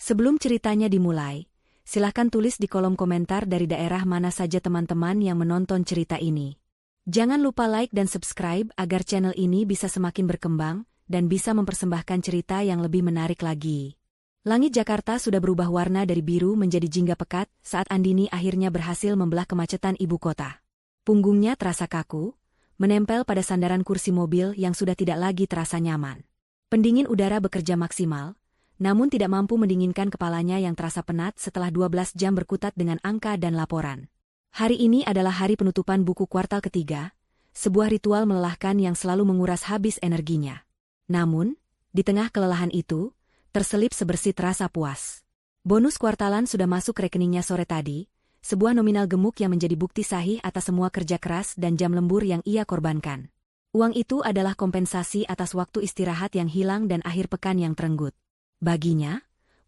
Sebelum ceritanya dimulai, silakan tulis di kolom komentar dari daerah mana saja teman-teman yang menonton cerita ini. Jangan lupa like dan subscribe agar channel ini bisa semakin berkembang dan bisa mempersembahkan cerita yang lebih menarik lagi. Langit Jakarta sudah berubah warna dari biru menjadi jingga pekat saat Andini akhirnya berhasil membelah kemacetan ibu kota. Punggungnya terasa kaku, menempel pada sandaran kursi mobil yang sudah tidak lagi terasa nyaman. Pendingin udara bekerja maksimal, namun tidak mampu mendinginkan kepalanya yang terasa penat setelah 12 jam berkutat dengan angka dan laporan. Hari ini adalah hari penutupan buku kuartal ketiga, sebuah ritual melelahkan yang selalu menguras habis energinya. Namun, di tengah kelelahan itu, terselip sebersih rasa puas. Bonus kuartalan sudah masuk rekeningnya sore tadi, sebuah nominal gemuk yang menjadi bukti sahih atas semua kerja keras dan jam lembur yang ia korbankan. Uang itu adalah kompensasi atas waktu istirahat yang hilang dan akhir pekan yang terenggut. Baginya,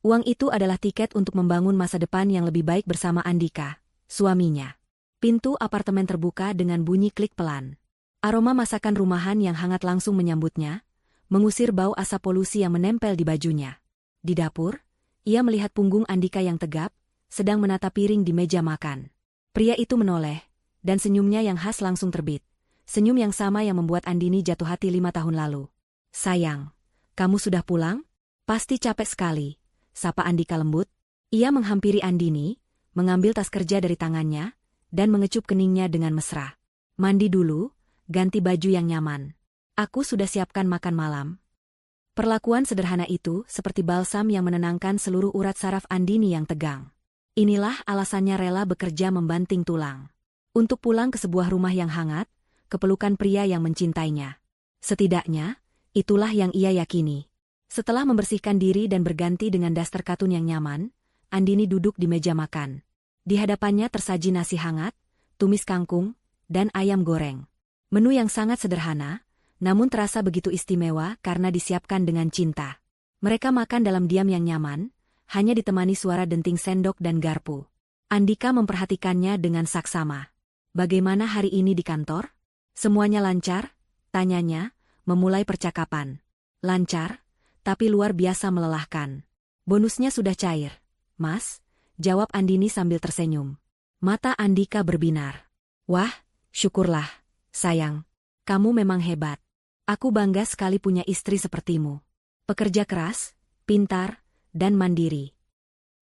uang itu adalah tiket untuk membangun masa depan yang lebih baik bersama Andika, suaminya. Pintu apartemen terbuka dengan bunyi klik pelan. Aroma masakan rumahan yang hangat langsung menyambutnya, mengusir bau asap polusi yang menempel di bajunya. Di dapur, ia melihat punggung Andika yang tegap, sedang menata piring di meja makan. Pria itu menoleh, dan senyumnya yang khas langsung terbit. Senyum yang sama yang membuat Andini jatuh hati 5 tahun lalu. "Sayang, kamu sudah pulang? Pasti capek sekali," sapa Andika lembut. Ia menghampiri Andini, mengambil tas kerja dari tangannya, dan mengecup keningnya dengan mesra. "Mandi dulu, ganti baju yang nyaman. Aku sudah siapkan makan malam." Perlakuan sederhana itu seperti balsam yang menenangkan seluruh urat saraf Andini yang tegang. Inilah alasannya rela bekerja membanting tulang. Untuk pulang ke sebuah rumah yang hangat, kepelukan pria yang mencintainya. Setidaknya, itulah yang ia yakini. Setelah membersihkan diri dan berganti dengan daster katun yang nyaman, Andini duduk di meja makan. Di hadapannya tersaji nasi hangat, tumis kangkung, dan ayam goreng. Menu yang sangat sederhana, namun terasa begitu istimewa karena disiapkan dengan cinta. Mereka makan dalam diam yang nyaman, hanya ditemani suara denting sendok dan garpu. Andika memperhatikannya dengan saksama. "Bagaimana hari ini di kantor? Semuanya lancar?" tanyanya, memulai percakapan. "Lancar, tapi luar biasa melelahkan. Bonusnya sudah cair, Mas," jawab Andini sambil tersenyum. Mata Andika berbinar. "Wah, syukurlah, sayang. Kamu memang hebat. Aku bangga sekali punya istri sepertimu. Pekerja keras, pintar, dan mandiri."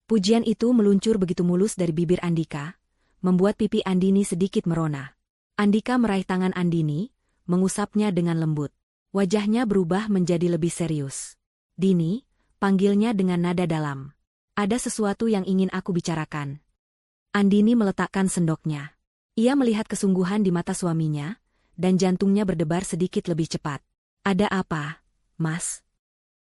Pujian itu meluncur begitu mulus dari bibir Andika, membuat pipi Andini sedikit merona. Andika meraih tangan Andini, mengusapnya dengan lembut. Wajahnya berubah menjadi lebih serius. "Dini," panggilnya dengan nada dalam. "Ada sesuatu yang ingin aku bicarakan." Andini meletakkan sendoknya. Ia melihat kesungguhan di mata suaminya, dan jantungnya berdebar sedikit lebih cepat. "Ada apa, Mas?"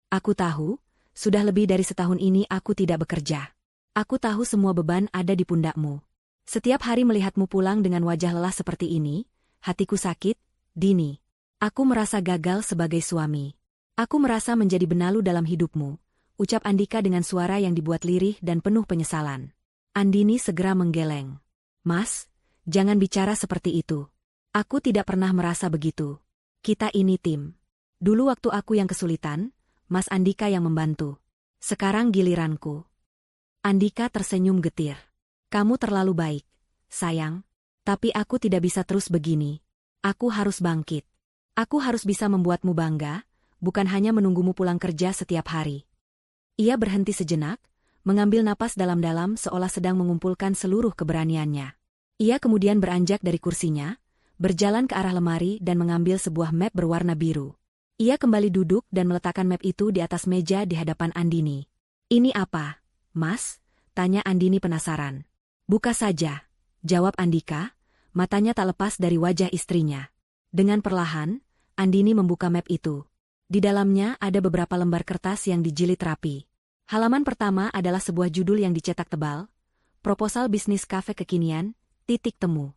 "Aku tahu, sudah lebih dari setahun ini aku tidak bekerja. Aku tahu semua beban ada di pundakmu. Setiap hari melihatmu pulang dengan wajah lelah seperti ini, hatiku sakit, Dini. Aku merasa gagal sebagai suami. Aku merasa menjadi benalu dalam hidupmu," ucap Andika dengan suara yang dibuat lirih dan penuh penyesalan. Andini segera menggeleng. "Mas, jangan bicara seperti itu. Aku tidak pernah merasa begitu. Kita ini tim. Dulu waktu aku yang kesulitan, Mas Andika yang membantu. Sekarang giliranku." Andika tersenyum getir. "Kamu terlalu baik, sayang. Tapi aku tidak bisa terus begini. Aku harus bangkit. Aku harus bisa membuatmu bangga, bukan hanya menunggumu pulang kerja setiap hari." Ia berhenti sejenak, mengambil napas dalam-dalam seolah sedang mengumpulkan seluruh keberaniannya. Ia kemudian beranjak dari kursinya, berjalan ke arah lemari dan mengambil sebuah map berwarna biru. Ia kembali duduk dan meletakkan map itu di atas meja di hadapan Andini. "Ini apa, Mas?" tanya Andini penasaran. "Buka saja," jawab Andika, matanya tak lepas dari wajah istrinya. Dengan perlahan, Andini membuka map itu. Di dalamnya ada beberapa lembar kertas yang dijilid rapi. Halaman pertama adalah sebuah judul yang dicetak tebal, "Proposal Bisnis Kafe Kekinian, titik temu."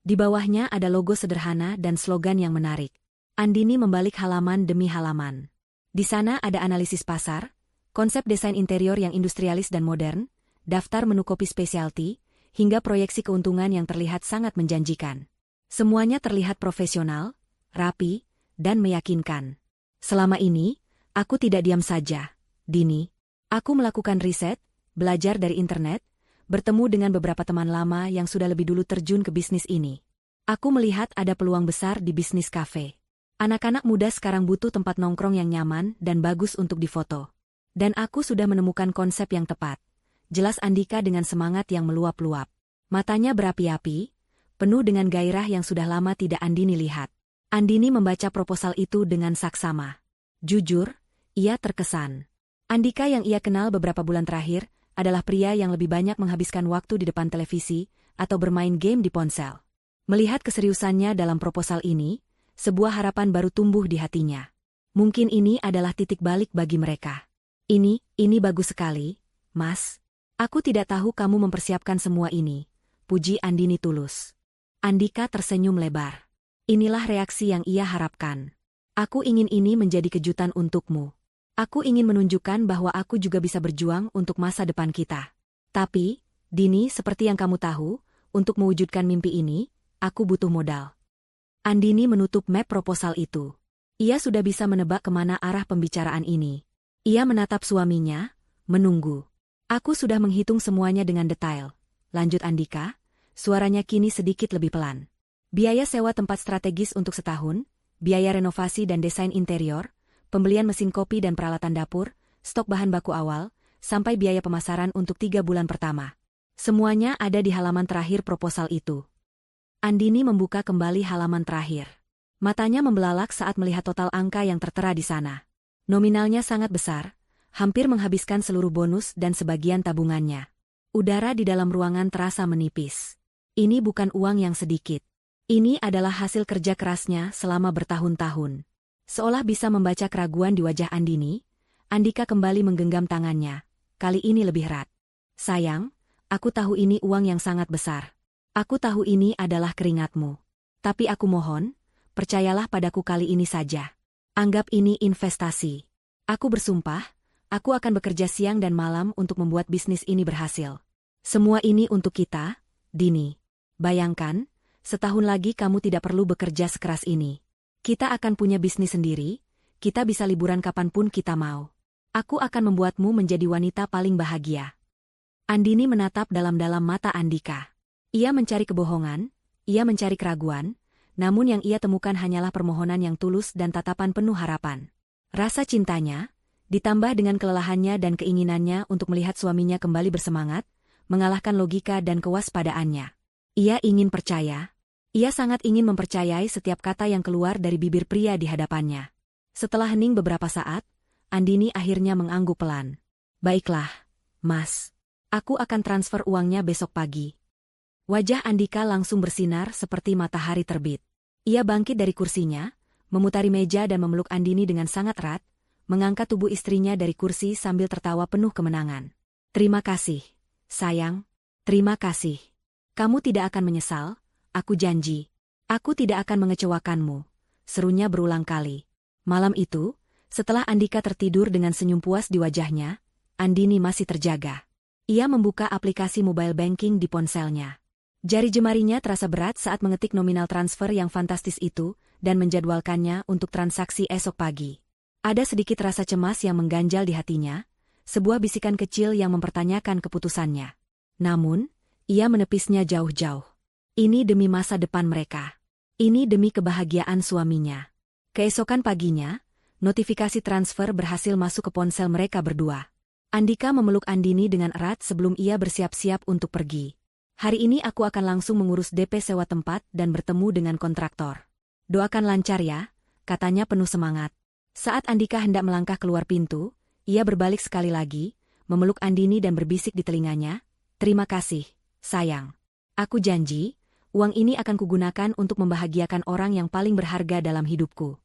Di bawahnya ada logo sederhana dan slogan yang menarik. Andini membalik halaman demi halaman. Di sana ada analisis pasar, konsep desain interior yang industrialis dan modern, daftar menu kopi spesialty, hingga proyeksi keuntungan yang terlihat sangat menjanjikan. Semuanya terlihat profesional, rapi, dan meyakinkan. "Selama ini, aku tidak diam saja, Dini. Aku melakukan riset, belajar dari internet, bertemu dengan beberapa teman lama yang sudah lebih dulu terjun ke bisnis ini. Aku melihat ada peluang besar di bisnis kafe. Anak-anak muda sekarang butuh tempat nongkrong yang nyaman dan bagus untuk difoto. Dan aku sudah menemukan konsep yang tepat. Jelas Andika dengan semangat yang meluap-luap. Matanya berapi-api, penuh dengan gairah yang sudah lama tidak Andini lihat. Andini membaca proposal itu dengan saksama. Jujur, ia terkesan. Andika yang ia kenal beberapa bulan terakhir adalah pria yang lebih banyak menghabiskan waktu di depan televisi atau bermain game di ponsel. Melihat keseriusannya dalam proposal ini, sebuah harapan baru tumbuh di hatinya. Mungkin ini adalah titik balik bagi mereka. Ini bagus sekali, Mas. Aku tidak tahu kamu mempersiapkan semua ini, puji Andini tulus. Andika tersenyum lebar. Inilah reaksi yang ia harapkan. Aku ingin ini menjadi kejutan untukmu. Aku ingin menunjukkan bahwa aku juga bisa berjuang untuk masa depan kita. Tapi, Dini, seperti yang kamu tahu, untuk mewujudkan mimpi ini, aku butuh modal. Andini menutup map proposal itu. Ia sudah bisa menebak kemana arah pembicaraan ini. Ia menatap suaminya, menunggu. Aku sudah menghitung semuanya dengan detail. Lanjut Andika, suaranya kini sedikit lebih pelan. Biaya sewa tempat strategis untuk setahun, biaya renovasi dan desain interior, pembelian mesin kopi dan peralatan dapur, stok bahan baku awal, sampai biaya pemasaran untuk 3 bulan pertama. Semuanya ada di halaman terakhir proposal itu. Andini membuka kembali halaman terakhir. Matanya membelalak saat melihat total angka yang tertera di sana. Nominalnya sangat besar, hampir menghabiskan seluruh bonus dan sebagian tabungannya. Udara di dalam ruangan terasa menipis. Ini bukan uang yang sedikit. Ini adalah hasil kerja kerasnya selama bertahun-tahun. Seolah bisa membaca keraguan di wajah Andini, Andika kembali menggenggam tangannya. Kali ini lebih erat. Sayang, aku tahu ini uang yang sangat besar. Aku tahu ini adalah keringatmu. Tapi aku mohon, percayalah padaku kali ini saja. Anggap ini investasi. Aku bersumpah, aku akan bekerja siang dan malam untuk membuat bisnis ini berhasil. Semua ini untuk kita, Dini. Bayangkan, setahun lagi kamu tidak perlu bekerja sekeras ini. Kita akan punya bisnis sendiri, kita bisa liburan kapanpun kita mau. Aku akan membuatmu menjadi wanita paling bahagia. Andini menatap dalam-dalam mata Andika. Ia mencari kebohongan, ia mencari keraguan, namun yang ia temukan hanyalah permohonan yang tulus dan tatapan penuh harapan. Rasa cintanya, ditambah dengan kelelahannya dan keinginannya untuk melihat suaminya kembali bersemangat, mengalahkan logika dan kewaspadaannya. Ia ingin percaya. Ia sangat ingin mempercayai setiap kata yang keluar dari bibir pria di hadapannya. Setelah hening beberapa saat, Andini akhirnya mengangguk pelan. Baiklah, Mas. Aku akan transfer uangnya besok pagi. Wajah Andika langsung bersinar seperti matahari terbit. Ia bangkit dari kursinya, memutari meja dan memeluk Andini dengan sangat erat, mengangkat tubuh istrinya dari kursi sambil tertawa penuh kemenangan. Terima kasih, sayang. Terima kasih. Kamu tidak akan menyesal. Aku janji, aku tidak akan mengecewakanmu, serunya berulang kali. Malam itu, setelah Andika tertidur dengan senyum puas di wajahnya, Andini masih terjaga. Ia membuka aplikasi mobile banking di ponselnya. Jari jemarinya terasa berat saat mengetik nominal transfer yang fantastis itu dan menjadwalkannya untuk transaksi esok pagi. Ada sedikit rasa cemas yang mengganjal di hatinya, sebuah bisikan kecil yang mempertanyakan keputusannya. Namun, ia menepisnya jauh-jauh. Ini demi masa depan mereka. Ini demi kebahagiaan suaminya. Keesokan paginya, notifikasi transfer berhasil masuk ke ponsel mereka berdua. Andika memeluk Andini dengan erat sebelum ia bersiap-siap untuk pergi. Hari ini aku akan langsung mengurus DP sewa tempat dan bertemu dengan kontraktor. Doakan lancar ya, katanya penuh semangat. Saat Andika hendak melangkah keluar pintu, ia berbalik sekali lagi, memeluk Andini dan berbisik di telinganya, "Terima kasih, sayang. Aku janji, uang ini akan kugunakan untuk membahagiakan orang yang paling berharga dalam hidupku."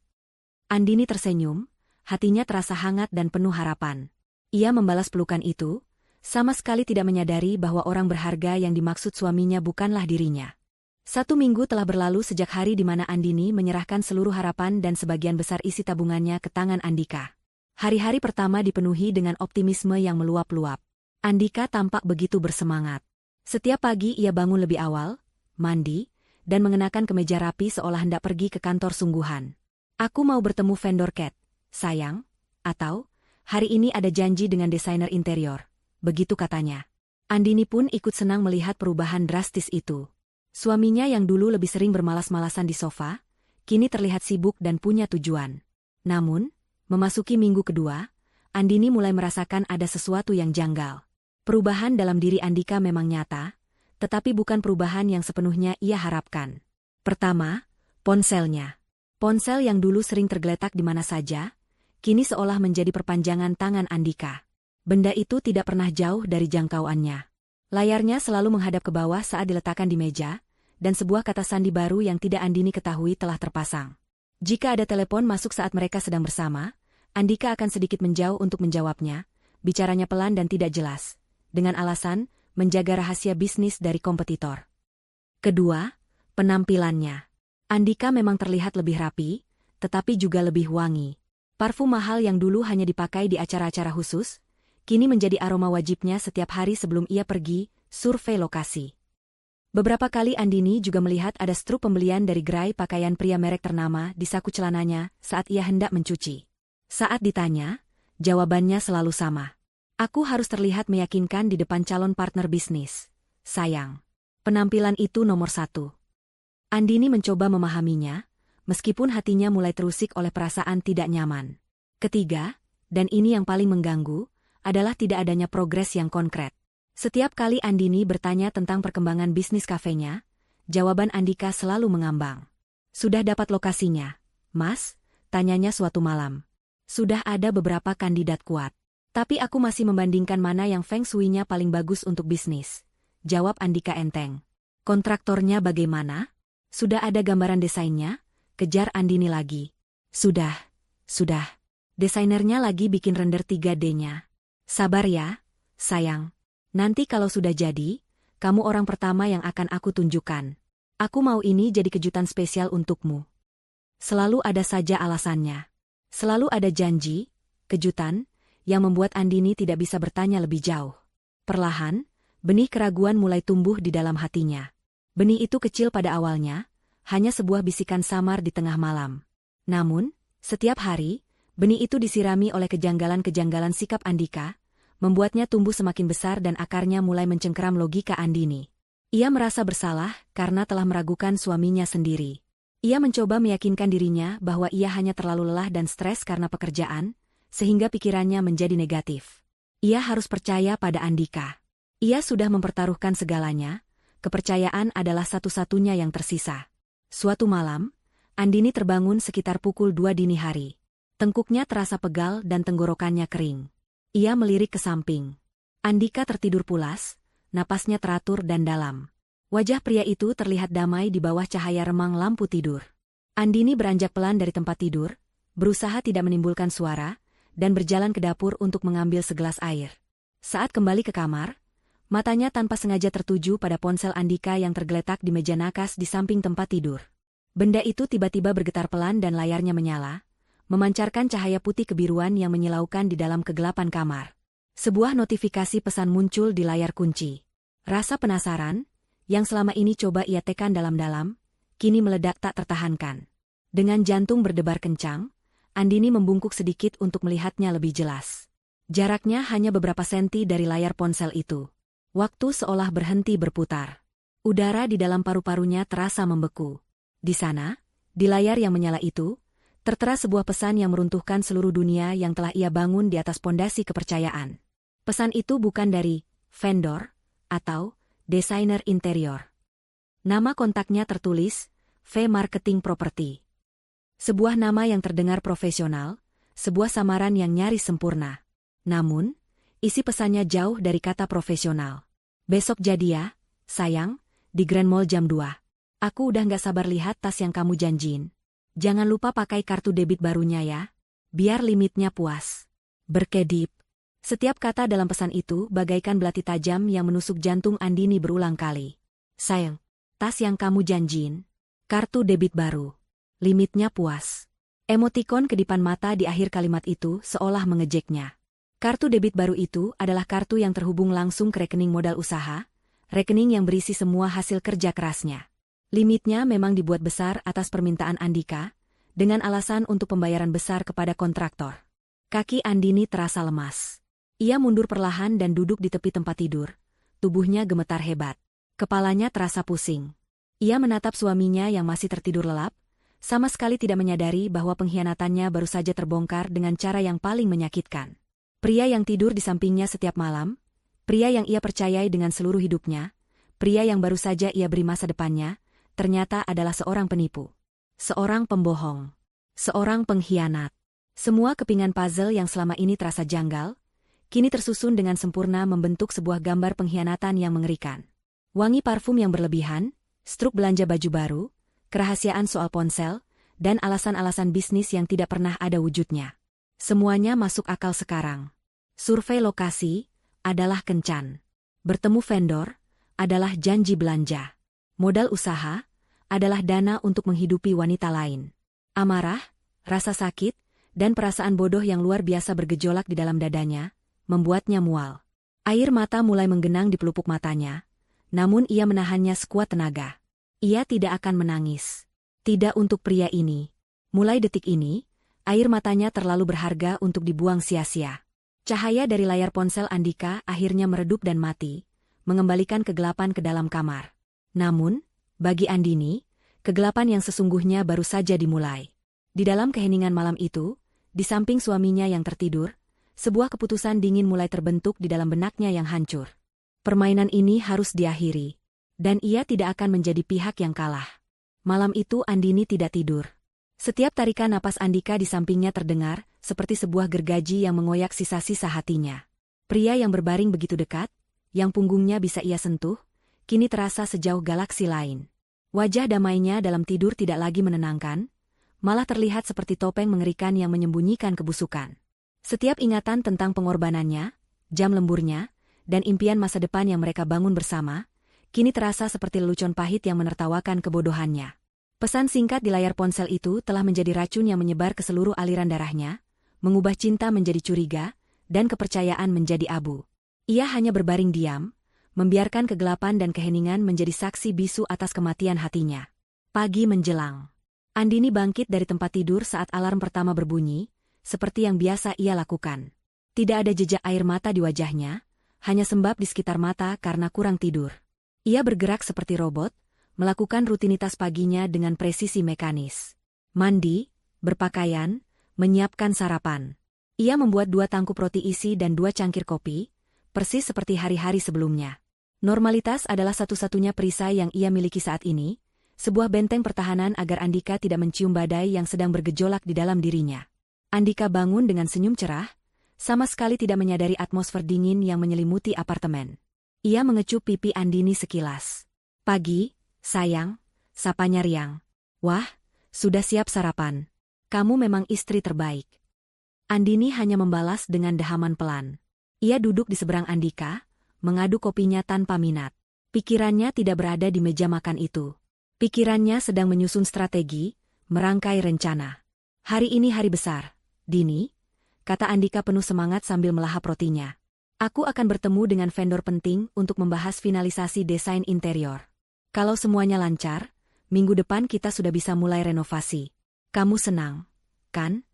Andini tersenyum, hatinya terasa hangat dan penuh harapan. Ia membalas pelukan itu, sama sekali tidak menyadari bahwa orang berharga yang dimaksud suaminya bukanlah dirinya. 1 minggu telah berlalu sejak hari di mana Andini menyerahkan seluruh harapan dan sebagian besar isi tabungannya ke tangan Andika. Hari-hari pertama dipenuhi dengan optimisme yang meluap-luap. Andika tampak begitu bersemangat. Setiap pagi ia bangun lebih awal, mandi, dan mengenakan kemeja rapi seolah hendak pergi ke kantor sungguhan. "Aku mau bertemu vendor cat, sayang," atau Hari ini ada janji dengan desainer interior, begitu katanya. Andini pun ikut senang melihat perubahan drastis itu. Suaminya yang dulu lebih sering bermalas-malasan di sofa, kini terlihat sibuk dan punya tujuan. Namun, memasuki minggu kedua, Andini mulai merasakan ada sesuatu yang janggal. Perubahan dalam diri Andika memang nyata, tetapi bukan perubahan yang sepenuhnya ia harapkan. Pertama, ponselnya. Ponsel yang dulu sering tergeletak di mana saja, kini seolah menjadi perpanjangan tangan Andika. Benda itu tidak pernah jauh dari jangkauannya. Layarnya selalu menghadap ke bawah saat diletakkan di meja, dan sebuah kata sandi baru yang tidak Andini ketahui telah terpasang. Jika ada telepon masuk saat mereka sedang bersama, Andika akan sedikit menjauh untuk menjawabnya, bicaranya pelan dan tidak jelas, dengan alasan menjaga rahasia bisnis dari kompetitor. Kedua, penampilannya. Andika memang terlihat lebih rapi, tetapi juga lebih wangi. Parfum mahal yang dulu hanya dipakai di acara-acara khusus, kini menjadi aroma wajibnya setiap hari sebelum ia pergi survei lokasi. Beberapa kali Andini juga melihat ada struk pembelian dari gerai pakaian pria merek ternama di saku celananya saat ia hendak mencuci. Saat ditanya, jawabannya selalu sama. Aku harus terlihat meyakinkan di depan calon partner bisnis. Sayang. Penampilan itu nomor satu. Andini mencoba memahaminya, meskipun hatinya mulai terusik oleh perasaan tidak nyaman. Ketiga, dan ini yang paling mengganggu, adalah tidak adanya progres yang konkret. Setiap kali Andini bertanya tentang perkembangan bisnis kafenya, jawaban Andika selalu mengambang. Sudah dapat lokasinya, Mas? Tanyanya suatu malam. Sudah ada beberapa kandidat kuat. Tapi aku masih membandingkan mana yang feng shui-nya paling bagus untuk bisnis. Jawab Andika enteng. Kontraktornya bagaimana? Sudah ada gambaran desainnya? Kejar Andini lagi. Sudah. Desainernya lagi bikin render 3D-nya. Sabar ya, sayang. Nanti kalau sudah jadi, kamu orang pertama yang akan aku tunjukkan. Aku mau ini jadi kejutan spesial untukmu. Selalu ada saja alasannya. Selalu ada janji, kejutan, yang membuat Andini tidak bisa bertanya lebih jauh. Perlahan, benih keraguan mulai tumbuh di dalam hatinya. Benih itu kecil pada awalnya, hanya sebuah bisikan samar di tengah malam. Namun, setiap hari, benih itu disirami oleh kejanggalan-kejanggalan sikap Andika, membuatnya tumbuh semakin besar dan akarnya mulai mencengkeram logika Andini. Ia merasa bersalah karena telah meragukan suaminya sendiri. Ia mencoba meyakinkan dirinya bahwa ia hanya terlalu lelah dan stres karena pekerjaan, sehingga pikirannya menjadi negatif. Ia harus percaya pada Andika. Ia sudah mempertaruhkan segalanya, kepercayaan adalah satu-satunya yang tersisa. Suatu malam, Andini terbangun sekitar pukul 2 dini hari. Tengkuknya terasa pegal dan tenggorokannya kering. Ia melirik ke samping. Andika tertidur pulas, napasnya teratur dan dalam. Wajah pria itu terlihat damai di bawah cahaya remang lampu tidur. Andini beranjak pelan dari tempat tidur, berusaha tidak menimbulkan suara, dan berjalan ke dapur untuk mengambil segelas air. Saat kembali ke kamar, matanya tanpa sengaja tertuju pada ponsel Andika yang tergeletak di meja nakas di samping tempat tidur. Benda itu tiba-tiba bergetar pelan dan layarnya menyala, memancarkan cahaya putih kebiruan yang menyilaukan di dalam kegelapan kamar. Sebuah notifikasi pesan muncul di layar kunci. Rasa penasaran, yang selama ini coba ia tekan dalam-dalam, kini meledak tak tertahankan. Dengan jantung berdebar kencang, Andini membungkuk sedikit untuk melihatnya lebih jelas. Jaraknya hanya beberapa senti dari layar ponsel itu. Waktu seolah berhenti berputar. Udara di dalam paru-parunya terasa membeku. Di sana, di layar yang menyala itu, tertera sebuah pesan yang meruntuhkan seluruh dunia yang telah ia bangun di atas pondasi kepercayaan. Pesan itu bukan dari vendor atau desainer interior. Nama kontaknya tertulis, V Marketing Property. Sebuah nama yang terdengar profesional, sebuah samaran yang nyaris sempurna. Namun, isi pesannya jauh dari kata profesional. Besok jadi ya, sayang, di Grand Mall jam 2. Aku udah gak sabar lihat tas yang kamu janjiin. Jangan lupa pakai kartu debit barunya ya, biar limitnya puas. Berkedip. Setiap kata dalam pesan itu bagaikan belati tajam yang menusuk jantung Andini berulang kali. Sayang, tas yang kamu janjiin. Kartu debit baru. Limitnya puas. Emotikon kedipan mata di akhir kalimat itu seolah mengejeknya. Kartu debit baru itu adalah kartu yang terhubung langsung ke rekening modal usaha, rekening yang berisi semua hasil kerja kerasnya. Limitnya memang dibuat besar atas permintaan Andika, dengan alasan untuk pembayaran besar kepada kontraktor. Kaki Andini terasa lemas. Ia mundur perlahan dan duduk di tepi tempat tidur. Tubuhnya gemetar hebat. Kepalanya terasa pusing. Ia menatap suaminya yang masih tertidur lelap, sama sekali tidak menyadari bahwa pengkhianatannya baru saja terbongkar dengan cara yang paling menyakitkan. Pria yang tidur di sampingnya setiap malam, pria yang ia percayai dengan seluruh hidupnya, pria yang baru saja ia beri masa depannya, ternyata adalah seorang penipu. Seorang pembohong. Seorang pengkhianat. Semua kepingan puzzle yang selama ini terasa janggal, kini tersusun dengan sempurna membentuk sebuah gambar pengkhianatan yang mengerikan. Wangi parfum yang berlebihan, struk belanja baju baru, kerahasiaan soal ponsel, dan alasan-alasan bisnis yang tidak pernah ada wujudnya. Semuanya masuk akal sekarang. Survei lokasi adalah kencan. Bertemu vendor adalah janji belanja. Modal usaha adalah dana untuk menghidupi wanita lain. Amarah, rasa sakit, dan perasaan bodoh yang luar biasa bergejolak di dalam dadanya, membuatnya mual. Air mata mulai menggenang di pelupuk matanya, namun ia menahannya sekuat tenaga. Ia tidak akan menangis. Tidak untuk pria ini. Mulai detik ini, air matanya terlalu berharga untuk dibuang sia-sia. Cahaya dari layar ponsel Andika akhirnya meredup dan mati, mengembalikan kegelapan ke dalam kamar. Namun, bagi Andini, kegelapan yang sesungguhnya baru saja dimulai. Di dalam keheningan malam itu, di samping suaminya yang tertidur, sebuah keputusan dingin mulai terbentuk di dalam benaknya yang hancur. Permainan ini harus diakhiri. Dan ia tidak akan menjadi pihak yang kalah. Malam itu Andini tidak tidur. Setiap tarikan napas Andika di sampingnya terdengar, seperti sebuah gergaji yang mengoyak sisa-sisa hatinya. Pria yang berbaring begitu dekat, yang punggungnya bisa ia sentuh, kini terasa sejauh galaksi lain. Wajah damainya dalam tidur tidak lagi menenangkan, malah terlihat seperti topeng mengerikan yang menyembunyikan kebusukan. Setiap ingatan tentang pengorbanannya, jam lemburnya, dan impian masa depan yang mereka bangun bersama, kini terasa seperti lelucon pahit yang menertawakan kebodohannya. Pesan singkat di layar ponsel itu telah menjadi racun yang menyebar ke seluruh aliran darahnya, mengubah cinta menjadi curiga, dan kepercayaan menjadi abu. Ia hanya berbaring diam, membiarkan kegelapan dan keheningan menjadi saksi bisu atas kematian hatinya. Pagi menjelang. Andini bangkit dari tempat tidur saat alarm pertama berbunyi, seperti yang biasa ia lakukan. Tidak ada jejak air mata di wajahnya, hanya sembab di sekitar mata karena kurang tidur. Ia bergerak seperti robot, melakukan rutinitas paginya dengan presisi mekanis. Mandi, berpakaian, menyiapkan sarapan. Ia membuat 2 tangkup roti isi dan 2 cangkir kopi, persis seperti hari-hari sebelumnya. Normalitas adalah satu-satunya perisai yang ia miliki saat ini, sebuah benteng pertahanan agar Andika tidak mencium badai yang sedang bergejolak di dalam dirinya. Andika bangun dengan senyum cerah, sama sekali tidak menyadari atmosfer dingin yang menyelimuti apartemen. Ia mengecup pipi Andini sekilas. Pagi, sayang, sapanya riang. Wah, sudah siap sarapan. Kamu memang istri terbaik. Andini hanya membalas dengan dehaman pelan. Ia duduk di seberang Andika, mengaduk kopinya tanpa minat. Pikirannya tidak berada di meja makan itu. Pikirannya sedang menyusun strategi, merangkai rencana. Hari ini hari besar, Dini, kata Andika penuh semangat sambil melahap rotinya. Aku akan bertemu dengan vendor penting untuk membahas finalisasi desain interior. Kalau semuanya lancar, minggu depan kita sudah bisa mulai renovasi. Kamu senang, kan?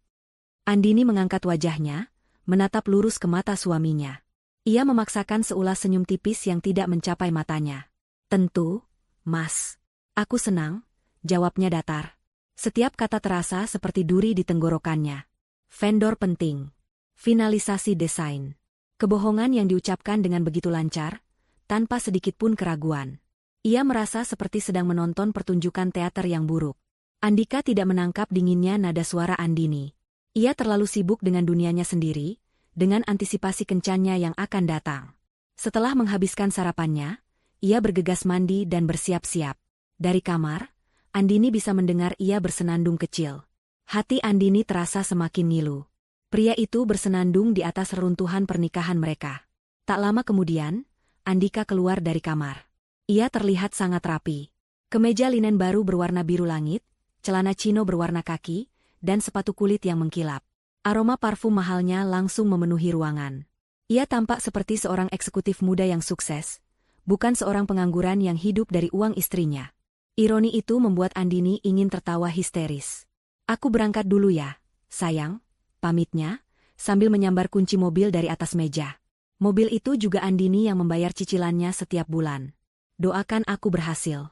Andini mengangkat wajahnya, menatap lurus ke mata suaminya. Ia memaksakan seulas senyum tipis yang tidak mencapai matanya. Tentu, Mas. Aku senang, jawabnya datar. Setiap kata terasa seperti duri di tenggorokannya. Vendor penting. Finalisasi desain. Kebohongan yang diucapkan dengan begitu lancar, tanpa sedikit pun keraguan. Ia merasa seperti sedang menonton pertunjukan teater yang buruk. Andika tidak menangkap dinginnya nada suara Andini. Ia terlalu sibuk dengan dunianya sendiri, dengan antisipasi kencannya yang akan datang. Setelah menghabiskan sarapannya, ia bergegas mandi dan bersiap-siap. Dari kamar, Andini bisa mendengar ia bersenandung kecil. Hati Andini terasa semakin ngilu. Pria itu bersenandung di atas reruntuhan pernikahan mereka. Tak lama kemudian, Andika keluar dari kamar. Ia terlihat sangat rapi. Kemeja linen baru berwarna biru langit, celana chino berwarna kaki, dan sepatu kulit yang mengkilap. Aroma parfum mahalnya langsung memenuhi ruangan. Ia tampak seperti seorang eksekutif muda yang sukses, bukan seorang pengangguran yang hidup dari uang istrinya. Ironi itu membuat Andini ingin tertawa histeris. Aku berangkat dulu ya, sayang. Pamitnya, sambil menyambar kunci mobil dari atas meja. Mobil itu juga Andini yang membayar cicilannya setiap bulan. Doakan aku berhasil.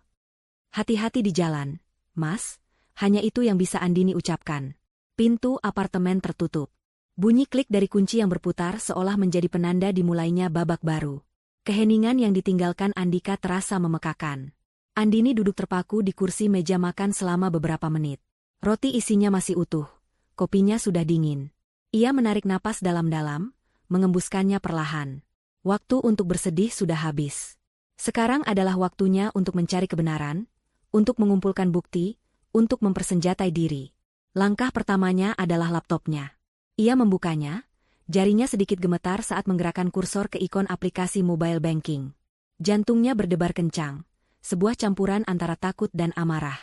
Hati-hati di jalan, Mas. Hanya itu yang bisa Andini ucapkan. Pintu apartemen tertutup. Bunyi klik dari kunci yang berputar seolah menjadi penanda dimulainya babak baru. Keheningan yang ditinggalkan Andika terasa memekakan. Andini duduk terpaku di kursi meja makan selama beberapa menit. Roti isinya masih utuh. Kopinya sudah dingin. Ia menarik napas dalam-dalam, mengembuskannya perlahan. Waktu untuk bersedih sudah habis. Sekarang adalah waktunya untuk mencari kebenaran, untuk mengumpulkan bukti, untuk mempersenjatai diri. Langkah pertamanya adalah laptopnya. Ia membukanya, jarinya sedikit gemetar saat menggerakkan kursor ke ikon aplikasi mobile banking. Jantungnya berdebar kencang, sebuah campuran antara takut dan amarah.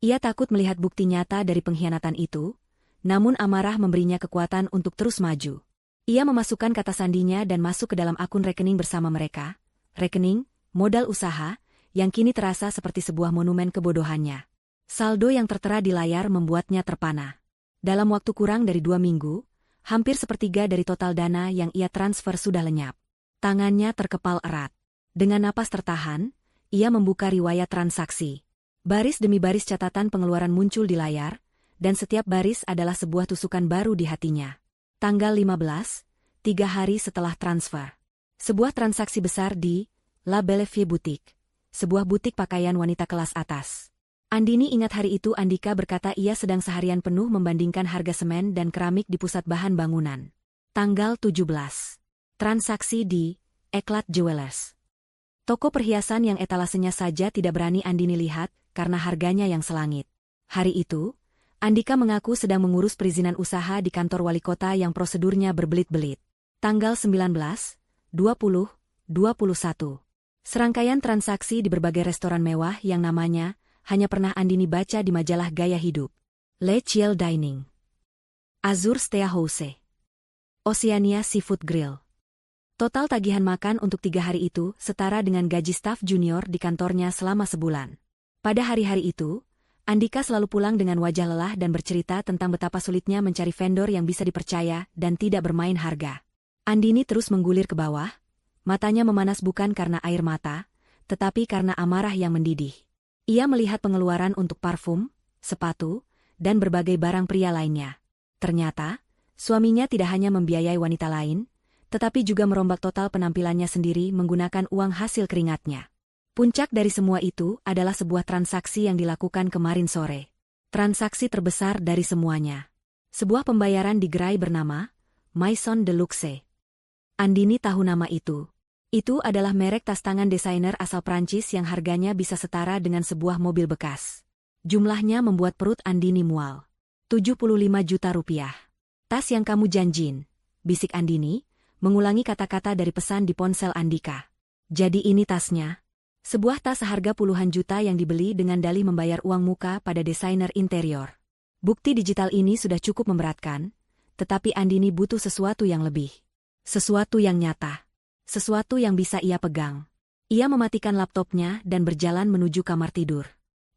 Ia takut melihat bukti nyata dari pengkhianatan itu, namun amarah memberinya kekuatan untuk terus maju. Ia memasukkan kata sandinya dan masuk ke dalam akun rekening bersama mereka. Rekening, modal usaha, yang kini terasa seperti sebuah monumen kebodohannya. Saldo yang tertera di layar membuatnya terpana. Dalam waktu kurang dari 2 minggu, hampir sepertiga dari total dana yang ia transfer sudah lenyap. Tangannya terkepal erat. Dengan napas tertahan, ia membuka riwayat transaksi. Baris demi baris catatan pengeluaran muncul di layar, dan setiap baris adalah sebuah tusukan baru di hatinya. Tanggal 15, 3 hari setelah transfer. Sebuah transaksi besar di La Bellevue Boutique, sebuah butik pakaian wanita kelas atas. Andini ingat hari itu Andika berkata ia sedang seharian penuh membandingkan harga semen dan keramik di pusat bahan bangunan. Tanggal 17. Transaksi di Eclat Jewelers. Toko perhiasan yang etalasenya saja tidak berani Andini lihat karena harganya yang selangit. Hari itu, Andika mengaku sedang mengurus perizinan usaha di kantor wali kota yang prosedurnya berbelit-belit. Tanggal 19, 20, 21. Serangkaian transaksi di berbagai restoran mewah yang namanya hanya pernah Andini baca di majalah gaya hidup. Le Ciel Dining, Azur Steakhouse, Oceania Seafood Grill. Total tagihan makan untuk 3 hari itu setara dengan gaji staf junior di kantornya selama sebulan. Pada hari-hari itu, Andika selalu pulang dengan wajah lelah dan bercerita tentang betapa sulitnya mencari vendor yang bisa dipercaya dan tidak bermain harga. Andini terus menggulir ke bawah, matanya memanas bukan karena air mata, tetapi karena amarah yang mendidih. Ia melihat pengeluaran untuk parfum, sepatu, dan berbagai barang pria lainnya. Ternyata, suaminya tidak hanya membiayai wanita lain, tetapi juga merombak total penampilannya sendiri menggunakan uang hasil keringatnya. Puncak dari semua itu adalah sebuah transaksi yang dilakukan kemarin sore. Transaksi terbesar dari semuanya. Sebuah pembayaran di gerai bernama Maison de Luxe. Andini tahu nama itu. Itu adalah merek tas tangan desainer asal Prancis yang harganya bisa setara dengan sebuah mobil bekas. Jumlahnya membuat perut Andini mual. 75 juta rupiah. Tas yang kamu janjin, bisik Andini, mengulangi kata-kata dari pesan di ponsel Andika. Jadi ini tasnya. Sebuah tas seharga puluhan juta yang dibeli dengan dalih membayar uang muka pada desainer interior. Bukti digital ini sudah cukup memberatkan, tetapi Andini butuh sesuatu yang lebih. Sesuatu yang nyata. Sesuatu yang bisa ia pegang. Ia mematikan laptopnya dan berjalan menuju kamar tidur.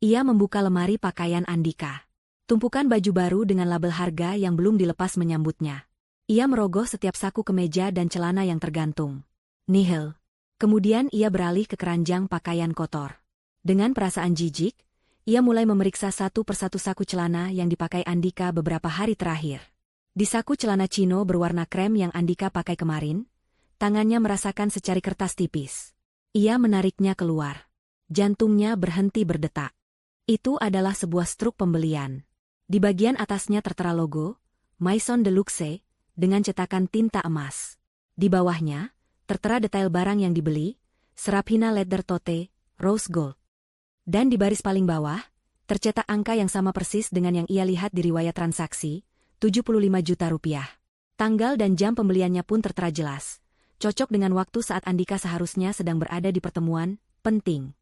Ia membuka lemari pakaian Andika. Tumpukan baju baru dengan label harga yang belum dilepas menyambutnya. Ia merogoh setiap saku kemeja dan celana yang tergantung. Nihil. Kemudian ia beralih ke keranjang pakaian kotor. Dengan perasaan jijik, ia mulai memeriksa satu persatu saku celana yang dipakai Andika beberapa hari terakhir. Di saku celana chino berwarna krem yang Andika pakai kemarin, tangannya merasakan secari kertas tipis. Ia menariknya keluar. Jantungnya berhenti berdetak. Itu adalah sebuah struk pembelian. Di bagian atasnya tertera logo Maison de Luxe dengan cetakan tinta emas. Di bawahnya, tertera detail barang yang dibeli, Serapina leather tote, rose gold. Dan di baris paling bawah, tercetak angka yang sama persis dengan yang ia lihat di riwayat transaksi, 75 juta rupiah. Tanggal dan jam pembeliannya pun tertera jelas, cocok dengan waktu saat Andika seharusnya sedang berada di pertemuan penting.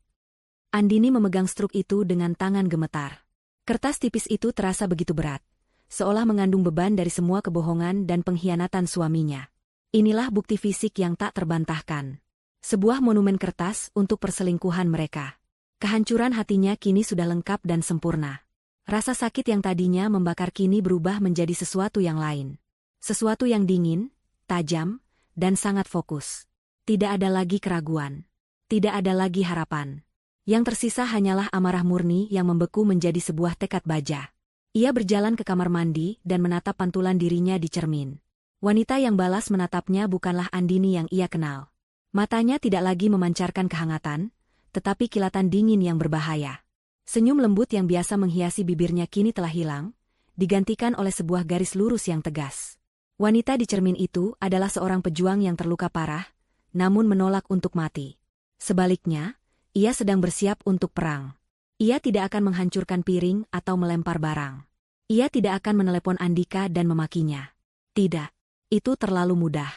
Andini memegang struk itu dengan tangan gemetar. Kertas tipis itu terasa begitu berat, seolah mengandung beban dari semua kebohongan dan pengkhianatan suaminya. Inilah bukti fisik yang tak terbantahkan. Sebuah monumen kertas untuk perselingkuhan mereka. Kehancuran hatinya kini sudah lengkap dan sempurna. Rasa sakit yang tadinya membakar kini berubah menjadi sesuatu yang lain. Sesuatu yang dingin, tajam, dan sangat fokus. Tidak ada lagi keraguan. Tidak ada lagi harapan. Yang tersisa hanyalah amarah murni yang membeku menjadi sebuah tekad baja. Ia berjalan ke kamar mandi dan menatap pantulan dirinya di cermin. Wanita yang balas menatapnya bukanlah Andini yang ia kenal. Matanya tidak lagi memancarkan kehangatan, tetapi kilatan dingin yang berbahaya. Senyum lembut yang biasa menghiasi bibirnya kini telah hilang, digantikan oleh sebuah garis lurus yang tegas. Wanita di cermin itu adalah seorang pejuang yang terluka parah, namun menolak untuk mati. Sebaliknya, ia sedang bersiap untuk perang. Ia tidak akan menghancurkan piring atau melempar barang. Ia tidak akan menelepon Andika dan memakinya. Tidak. Itu terlalu mudah.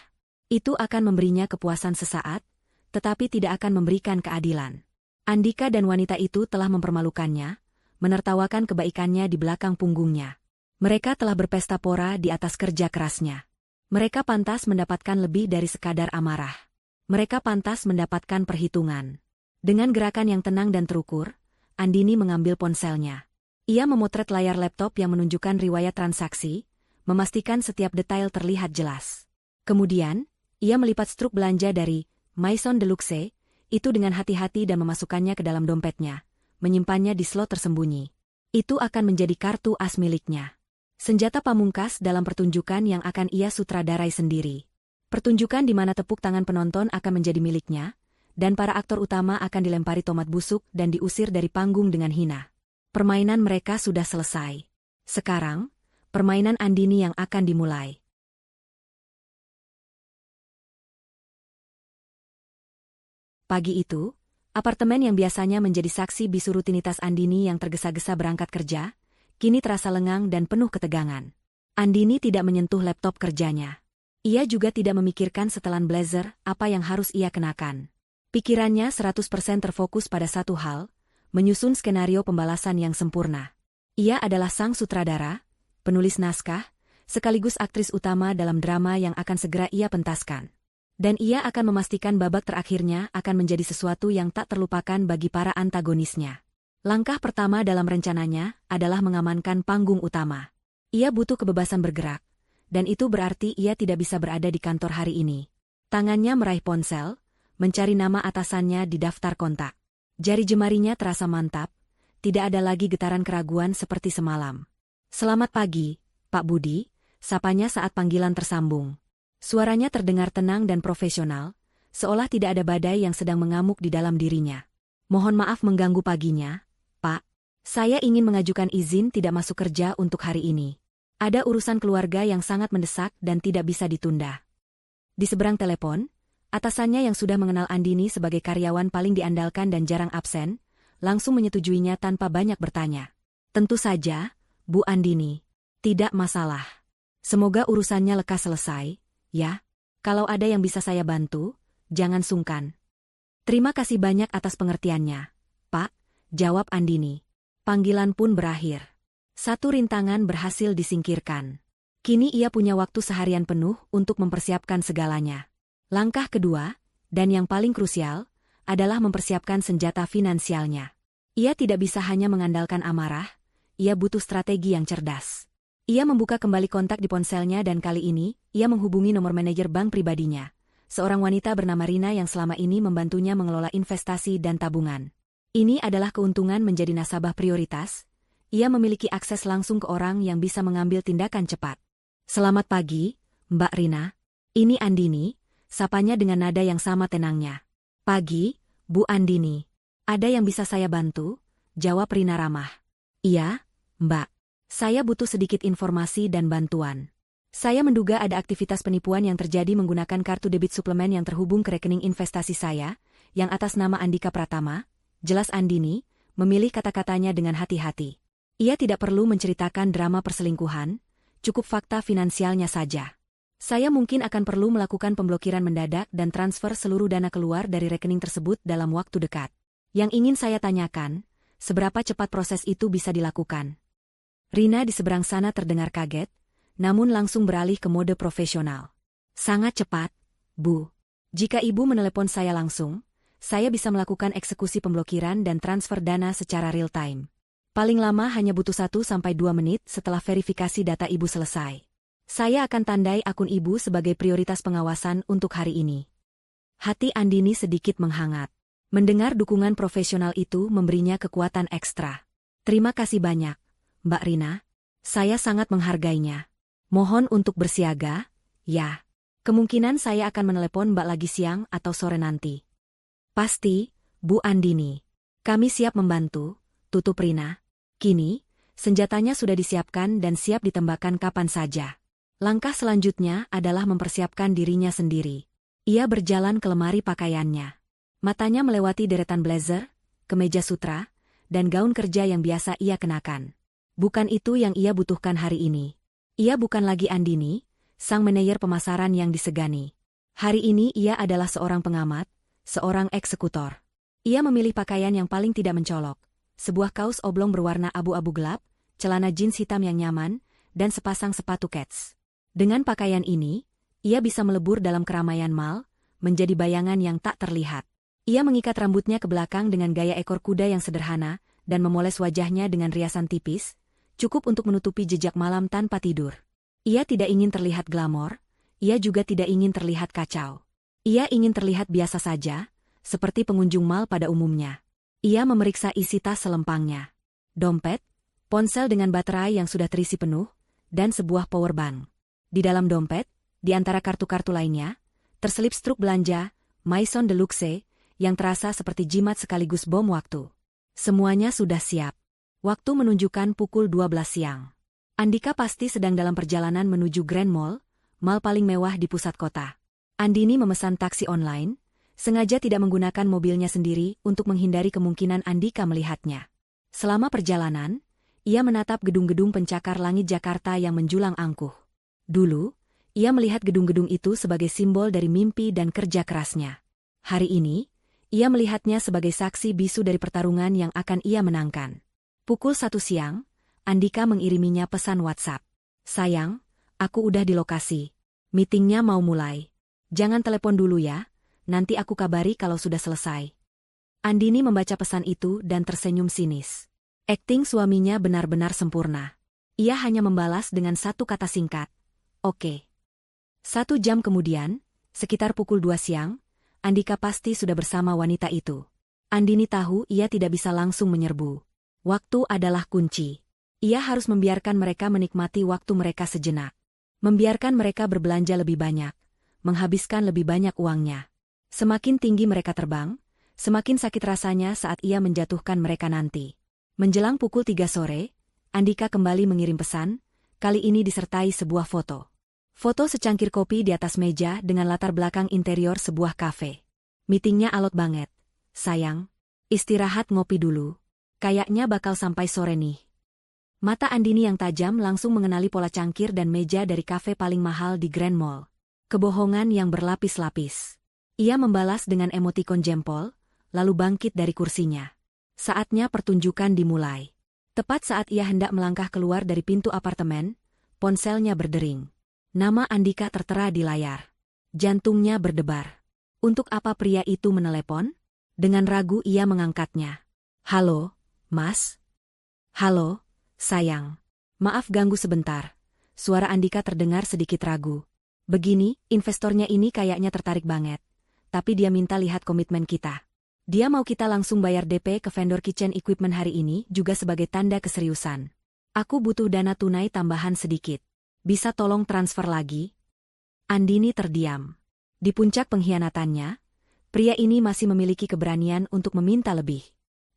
Itu akan memberinya kepuasan sesaat, tetapi tidak akan memberikan keadilan. Andika dan wanita itu telah mempermalukannya, menertawakan kebaikannya di belakang punggungnya. Mereka telah berpesta pora di atas kerja kerasnya. Mereka pantas mendapatkan lebih dari sekadar amarah. Mereka pantas mendapatkan perhitungan. Dengan gerakan yang tenang dan terukur, Andini mengambil ponselnya. Ia memotret layar laptop yang menunjukkan riwayat transaksi, memastikan setiap detail terlihat jelas. Kemudian, ia melipat struk belanja dari Maison de Luxe itu dengan hati-hati dan memasukkannya ke dalam dompetnya, menyimpannya di slot tersembunyi. Itu akan menjadi kartu as miliknya. Senjata pamungkas dalam pertunjukan yang akan ia sutradarai sendiri. Pertunjukan di mana tepuk tangan penonton akan menjadi miliknya, dan para aktor utama akan dilempari tomat busuk dan diusir dari panggung dengan hina. Permainan mereka sudah selesai. Sekarang, permainan Andini yang akan dimulai. Pagi itu, apartemen yang biasanya menjadi saksi bisu rutinitas Andini yang tergesa-gesa berangkat kerja, kini terasa lengang dan penuh ketegangan. Andini tidak menyentuh laptop kerjanya. Ia juga tidak memikirkan setelan blazer apa yang harus ia kenakan. Pikirannya 100% terfokus pada satu hal, menyusun skenario pembalasan yang sempurna. Ia adalah sang sutradara, penulis naskah, sekaligus aktris utama dalam drama yang akan segera ia pentaskan. Dan ia akan memastikan babak terakhirnya akan menjadi sesuatu yang tak terlupakan bagi para antagonisnya. Langkah pertama dalam rencananya adalah mengamankan panggung utama. Ia butuh kebebasan bergerak, dan itu berarti ia tidak bisa berada di kantor hari ini. Tangannya meraih ponsel, mencari nama atasannya di daftar kontak. Jari jemarinya terasa mantap, tidak ada lagi getaran keraguan seperti semalam. "Selamat pagi, Pak Budi," sapanya saat panggilan tersambung. Suaranya terdengar tenang dan profesional, seolah tidak ada badai yang sedang mengamuk di dalam dirinya. "Mohon maaf mengganggu paginya, Pak. Saya ingin mengajukan izin tidak masuk kerja untuk hari ini. Ada urusan keluarga yang sangat mendesak dan tidak bisa ditunda." Di seberang telepon, atasannya yang sudah mengenal Andini sebagai karyawan paling diandalkan dan jarang absen, langsung menyetujuinya tanpa banyak bertanya. "Tentu saja, Bu Andini. Tidak masalah. Semoga urusannya lekas selesai, ya. Kalau ada yang bisa saya bantu, jangan sungkan." "Terima kasih banyak atas pengertiannya, Pak," jawab Andini. Panggilan pun berakhir. Satu rintangan berhasil disingkirkan. Kini ia punya waktu seharian penuh untuk mempersiapkan segalanya. Langkah kedua, dan yang paling krusial, adalah mempersiapkan senjata finansialnya. Ia tidak bisa hanya mengandalkan amarah, ia butuh strategi yang cerdas. Ia membuka kembali kontak di ponselnya dan kali ini, ia menghubungi nomor manajer bank pribadinya, seorang wanita bernama Rina yang selama ini membantunya mengelola investasi dan tabungan. Ini adalah keuntungan menjadi nasabah prioritas, ia memiliki akses langsung ke orang yang bisa mengambil tindakan cepat. "Selamat pagi, Mbak Rina. Ini Andini," sapanya dengan nada yang sama tenangnya. "Pagi, Bu Andini. Ada yang bisa saya bantu?" jawab Rina ramah. "Iya, Mbak. Saya butuh sedikit informasi dan bantuan. Saya menduga ada aktivitas penipuan yang terjadi menggunakan kartu debit suplemen yang terhubung ke rekening investasi saya, yang atas nama Andika Pratama," jelas Andini, memilih kata-katanya dengan hati-hati. Ia tidak perlu menceritakan drama perselingkuhan, cukup fakta finansialnya saja. "Saya mungkin akan perlu melakukan pemblokiran mendadak dan transfer seluruh dana keluar dari rekening tersebut dalam waktu dekat. Yang ingin saya tanyakan, seberapa cepat proses itu bisa dilakukan?" Rina di seberang sana terdengar kaget, namun langsung beralih ke mode profesional. "Sangat cepat, Bu. Jika Ibu menelepon saya langsung, saya bisa melakukan eksekusi pemblokiran dan transfer dana secara real-time. Paling lama hanya butuh 1-2 menit setelah verifikasi data Ibu selesai." Saya akan tandai akun ibu sebagai prioritas pengawasan untuk hari ini. Hati Andini sedikit menghangat. Mendengar dukungan profesional itu memberinya kekuatan ekstra. Terima kasih banyak, Mbak Rina. Saya sangat menghargainya. Mohon untuk bersiaga, ya. Kemungkinan saya akan menelepon Mbak lagi siang atau sore nanti. Pasti, Bu Andini. Kami siap membantu, tutup Rina. Kini, senjatanya sudah disiapkan dan siap ditembakkan kapan saja. Langkah selanjutnya adalah mempersiapkan dirinya sendiri. Ia berjalan ke lemari pakaiannya. Matanya melewati deretan blazer, kemeja sutra, dan gaun kerja yang biasa ia kenakan. Bukan itu yang ia butuhkan hari ini. Ia bukan lagi Andini, sang manajer pemasaran yang disegani. Hari ini ia adalah seorang pengamat, seorang eksekutor. Ia memilih pakaian yang paling tidak mencolok, sebuah kaos oblong berwarna abu-abu gelap, celana jeans hitam yang nyaman, dan sepasang sepatu kets. Dengan pakaian ini, ia bisa melebur dalam keramaian mal, menjadi bayangan yang tak terlihat. Ia mengikat rambutnya ke belakang dengan gaya ekor kuda yang sederhana, dan memoles wajahnya dengan riasan tipis, cukup untuk menutupi jejak malam tanpa tidur. Ia tidak ingin terlihat glamor, ia juga tidak ingin terlihat kacau. Ia ingin terlihat biasa saja, seperti pengunjung mal pada umumnya. Ia memeriksa isi tas selempangnya. Dompet, ponsel dengan baterai yang sudah terisi penuh, dan sebuah powerbank. Di dalam dompet, di antara kartu-kartu lainnya, terselip struk belanja, Maison de Luxe, yang terasa seperti jimat sekaligus bom waktu. Semuanya sudah siap. Waktu menunjukkan pukul 12 siang. Andika pasti sedang dalam perjalanan menuju Grand Mall, mal paling mewah di pusat kota. Andini memesan taksi online, sengaja tidak menggunakan mobilnya sendiri untuk menghindari kemungkinan Andika melihatnya. Selama perjalanan, ia menatap gedung-gedung pencakar langit Jakarta yang menjulang angkuh. Dulu, ia melihat gedung-gedung itu sebagai simbol dari mimpi dan kerja kerasnya. Hari ini, ia melihatnya sebagai saksi bisu dari pertarungan yang akan ia menangkan. Pukul 1 siang, Andika mengiriminya pesan WhatsApp. Sayang, aku udah di lokasi. Meetingnya mau mulai. Jangan telepon dulu ya, nanti aku kabari kalau sudah selesai. Andini membaca pesan itu dan tersenyum sinis. Akting suaminya benar-benar sempurna. Ia hanya membalas dengan satu kata singkat. Oke. 1 jam kemudian, sekitar pukul 2 siang, Andika pasti sudah bersama wanita itu. Andini tahu ia tidak bisa langsung menyerbu. Waktu adalah kunci. Ia harus membiarkan mereka menikmati waktu mereka sejenak. Membiarkan mereka berbelanja lebih banyak, menghabiskan lebih banyak uangnya. Semakin tinggi mereka terbang, semakin sakit rasanya saat ia menjatuhkan mereka nanti. Menjelang pukul 3 sore, Andika kembali mengirim pesan, kali ini disertai sebuah foto. Foto secangkir kopi di atas meja dengan latar belakang interior sebuah kafe. Meetingnya alot banget. Sayang, istirahat ngopi dulu. Kayaknya bakal sampai sore nih. Mata Andini yang tajam langsung mengenali pola cangkir dan meja dari kafe paling mahal di Grand Mall. Kebohongan yang berlapis-lapis. Ia membalas dengan emotikon jempol, lalu bangkit dari kursinya. Saatnya pertunjukan dimulai. Tepat saat ia hendak melangkah keluar dari pintu apartemen, ponselnya berdering. Nama Andika tertera di layar. Jantungnya berdebar. Untuk apa pria itu menelepon? Dengan ragu ia mengangkatnya. Halo, Mas? Halo, sayang. Maaf ganggu sebentar. Suara Andika terdengar sedikit ragu. Begini, investornya ini kayaknya tertarik banget. Tapi dia minta lihat komitmen kita. Dia mau kita langsung bayar DP ke vendor kitchen equipment hari ini juga sebagai tanda keseriusan. Aku butuh dana tunai tambahan sedikit. Bisa tolong transfer lagi? Andini terdiam. Di puncak pengkhianatannya, pria ini masih memiliki keberanian untuk meminta lebih.